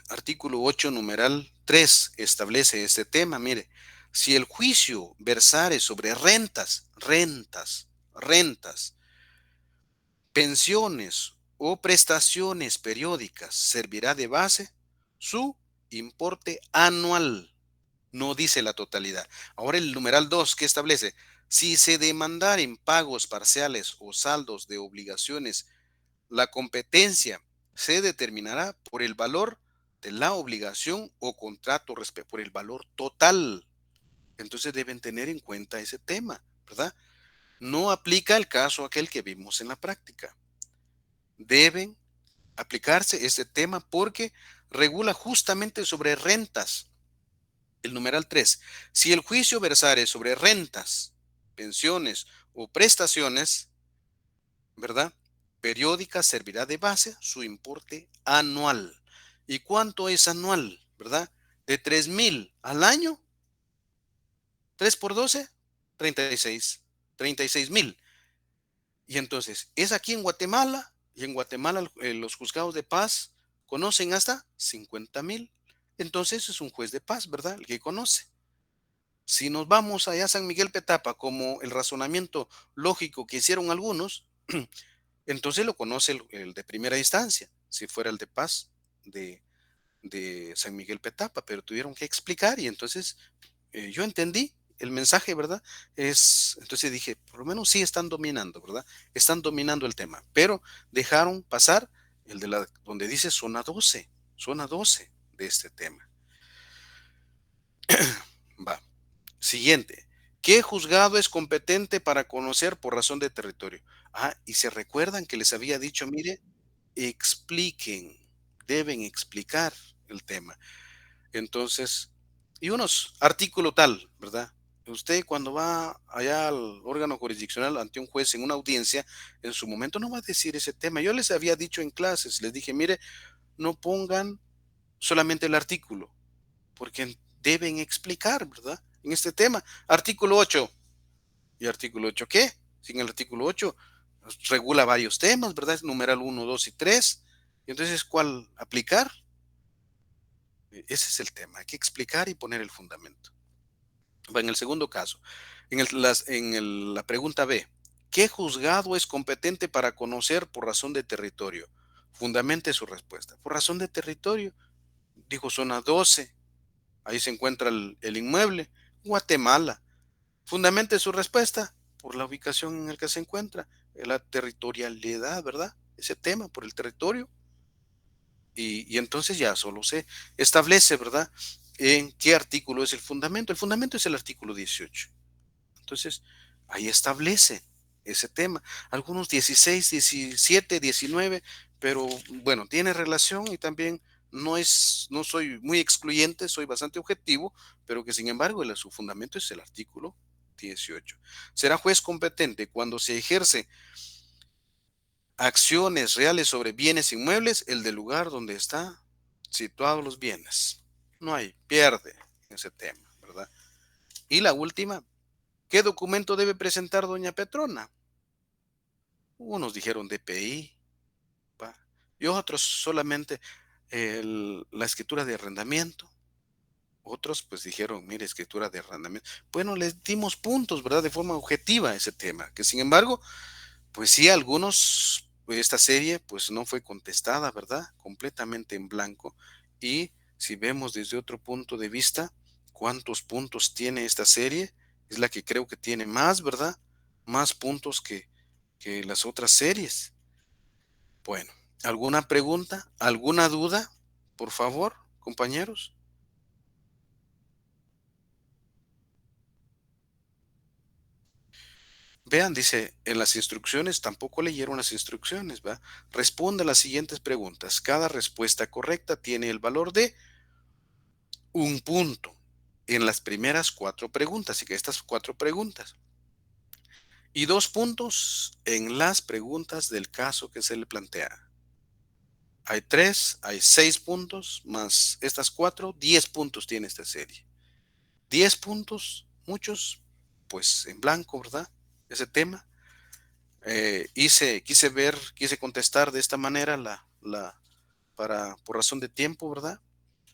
artículo 8, numeral 3, establece este tema. Mire, si el juicio versare sobre rentas, pensiones o prestaciones periódicas, servirá de base su importe anual. No dice la totalidad. Ahora el numeral 2, ¿qué establece? Si se demandaren pagos parciales o saldos de obligaciones, la competencia se determinará por el valor de la obligación o contrato por el valor total. Entonces deben tener en cuenta ese tema, ¿verdad? No aplica el caso aquel que vimos en la práctica. Deben aplicarse este tema porque regula justamente sobre rentas. El numeral 3. Si el juicio versare sobre rentas, pensiones o prestaciones, ¿verdad? Periódica, servirá de base su importe anual. ¿Y cuánto es anual? ¿Verdad? De 3,000 al año, 3 por 12, 36,000. Y entonces, es aquí en Guatemala, y en Guatemala los juzgados de paz conocen hasta 50,000. Entonces es un juez de paz, ¿verdad? El que conoce. Si nos vamos allá a San Miguel Petapa, como el razonamiento lógico que hicieron algunos, entonces lo conoce el de primera instancia, si fuera el de paz de San Miguel Petapa, pero tuvieron que explicar y entonces yo entendí el mensaje, ¿verdad? Entonces dije, por lo menos sí están dominando, ¿verdad? Están dominando el tema, pero dejaron pasar el de donde dice zona 12 de este tema. Va. Siguiente. ¿Qué juzgado es competente para conocer por razón de territorio? Y se recuerdan que les había dicho, mire, expliquen, deben explicar el tema. Entonces, y unos artículo tal, ¿verdad? Usted cuando va allá al órgano jurisdiccional ante un juez en una audiencia, en su momento no va a decir ese tema. Yo les había dicho en clases, les dije, mire, no pongan solamente el artículo, porque deben explicar, ¿verdad? En este tema. Artículo 8. ¿Y artículo 8 qué? Sin el artículo 8 regula varios temas, ¿verdad? Es numeral 1, 2 y 3. Y entonces, ¿cuál aplicar? Ese es el tema. Hay que explicar y poner el fundamento. En el segundo caso, en la pregunta B, ¿Qué juzgado es competente para conocer por razón de territorio? Fundamente su respuesta. Por razón de territorio, dijo zona 12. Ahí se encuentra el inmueble. Guatemala. Fundamente su respuesta por la ubicación en la que se encuentra. La territorialidad, ¿verdad? Ese tema por el territorio. Y entonces ya solo se establece, ¿verdad? En qué artículo es el fundamento. El fundamento es el artículo 18. Entonces, ahí establece ese tema. Algunos 16, 17, 19, pero bueno, tiene relación y también no soy muy excluyente, soy bastante objetivo, pero que sin embargo su fundamento es el artículo 18. Será juez competente cuando se ejerce acciones reales sobre bienes inmuebles, el del lugar donde está situados los bienes. No hay, pierde ese tema, ¿verdad? Y la última, ¿qué documento debe presentar doña Petrona? Unos dijeron DPI, ¿va? Y otros solamente la escritura de arrendamiento. Otros pues dijeron, mire, escritura de arrendamiento. Bueno, les dimos puntos, ¿verdad? De forma objetiva a ese tema, que sin embargo, pues sí, algunos, esta serie pues no fue contestada, ¿verdad? Completamente en blanco. Y si vemos desde otro punto de vista, ¿cuántos puntos tiene esta serie? Es la que creo que tiene más, ¿verdad? Más puntos que las otras series. Bueno, ¿alguna pregunta? ¿Alguna duda? Por favor, compañeros. Vean, dice, en las instrucciones tampoco leyeron las instrucciones, ¿va? Responde a las siguientes preguntas. Cada respuesta correcta tiene el valor de un punto en las primeras 4 preguntas, así que estas 4 preguntas. Y 2 puntos en las preguntas del caso que se le plantea. Hay 6 puntos, más estas 4, 10 puntos tiene esta serie. 10 puntos, muchos, pues en blanco, ¿verdad? Ese tema. Quise contestar de esta manera por razón de tiempo, ¿verdad?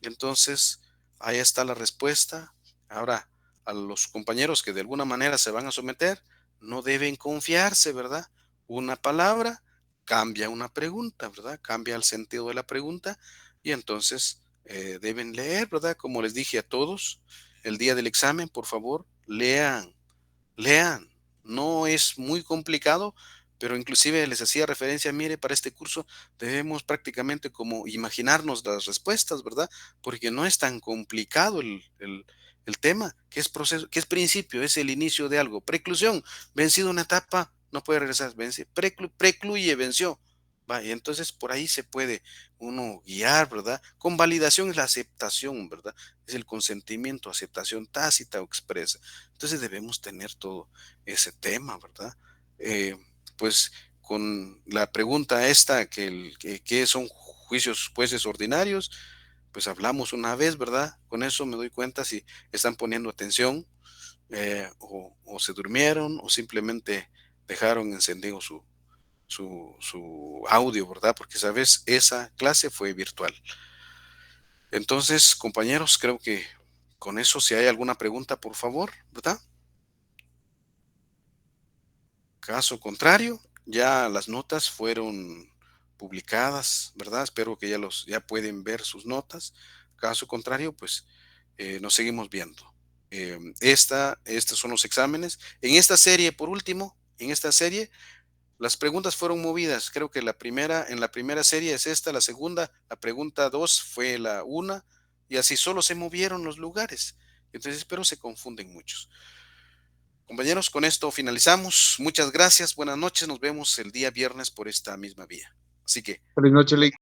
Entonces, ahí está la respuesta. Ahora, a los compañeros que de alguna manera se van a someter, no deben confiarse, ¿verdad? Una palabra cambia una pregunta, ¿verdad? Cambia el sentido de la pregunta y entonces deben leer, ¿verdad? Como les dije a todos, el día del examen, por favor, lean. No es muy complicado, pero inclusive les hacía referencia, mire, para este curso debemos prácticamente como imaginarnos las respuestas, ¿verdad? Porque no es tan complicado el tema, que es proceso, que es principio, es el inicio de algo. Preclusión, vencido una etapa, no puede regresar, precluye, venció. Va, y entonces por ahí se puede uno guiar, ¿verdad? Convalidación es la aceptación, ¿verdad? Es el consentimiento, aceptación tácita o expresa. Entonces debemos tener todo ese tema, ¿verdad? Pues con la pregunta esta, que son jueces ordinarios, pues hablamos una vez, ¿verdad? Con eso me doy cuenta si están poniendo atención o se durmieron o simplemente dejaron encendido su audio, ¿verdad? Porque, ¿sabes? Esa clase fue virtual. Entonces, compañeros, creo que con eso, si hay alguna pregunta, por favor, ¿verdad? Caso contrario, ya las notas fueron publicadas, ¿verdad? Espero que ya pueden ver sus notas. Caso contrario, pues nos seguimos viendo. Estos son los exámenes. En esta serie, por último, en esta serie, las preguntas fueron movidas. Creo que en la primera serie es esta, la segunda, la pregunta 2 fue la 1, y así solo se movieron los lugares. Entonces, pero se confunden muchos. Compañeros, con esto finalizamos. Muchas gracias, buenas noches. Nos vemos el día viernes por esta misma vía. Así que. Buenas noches, Ley.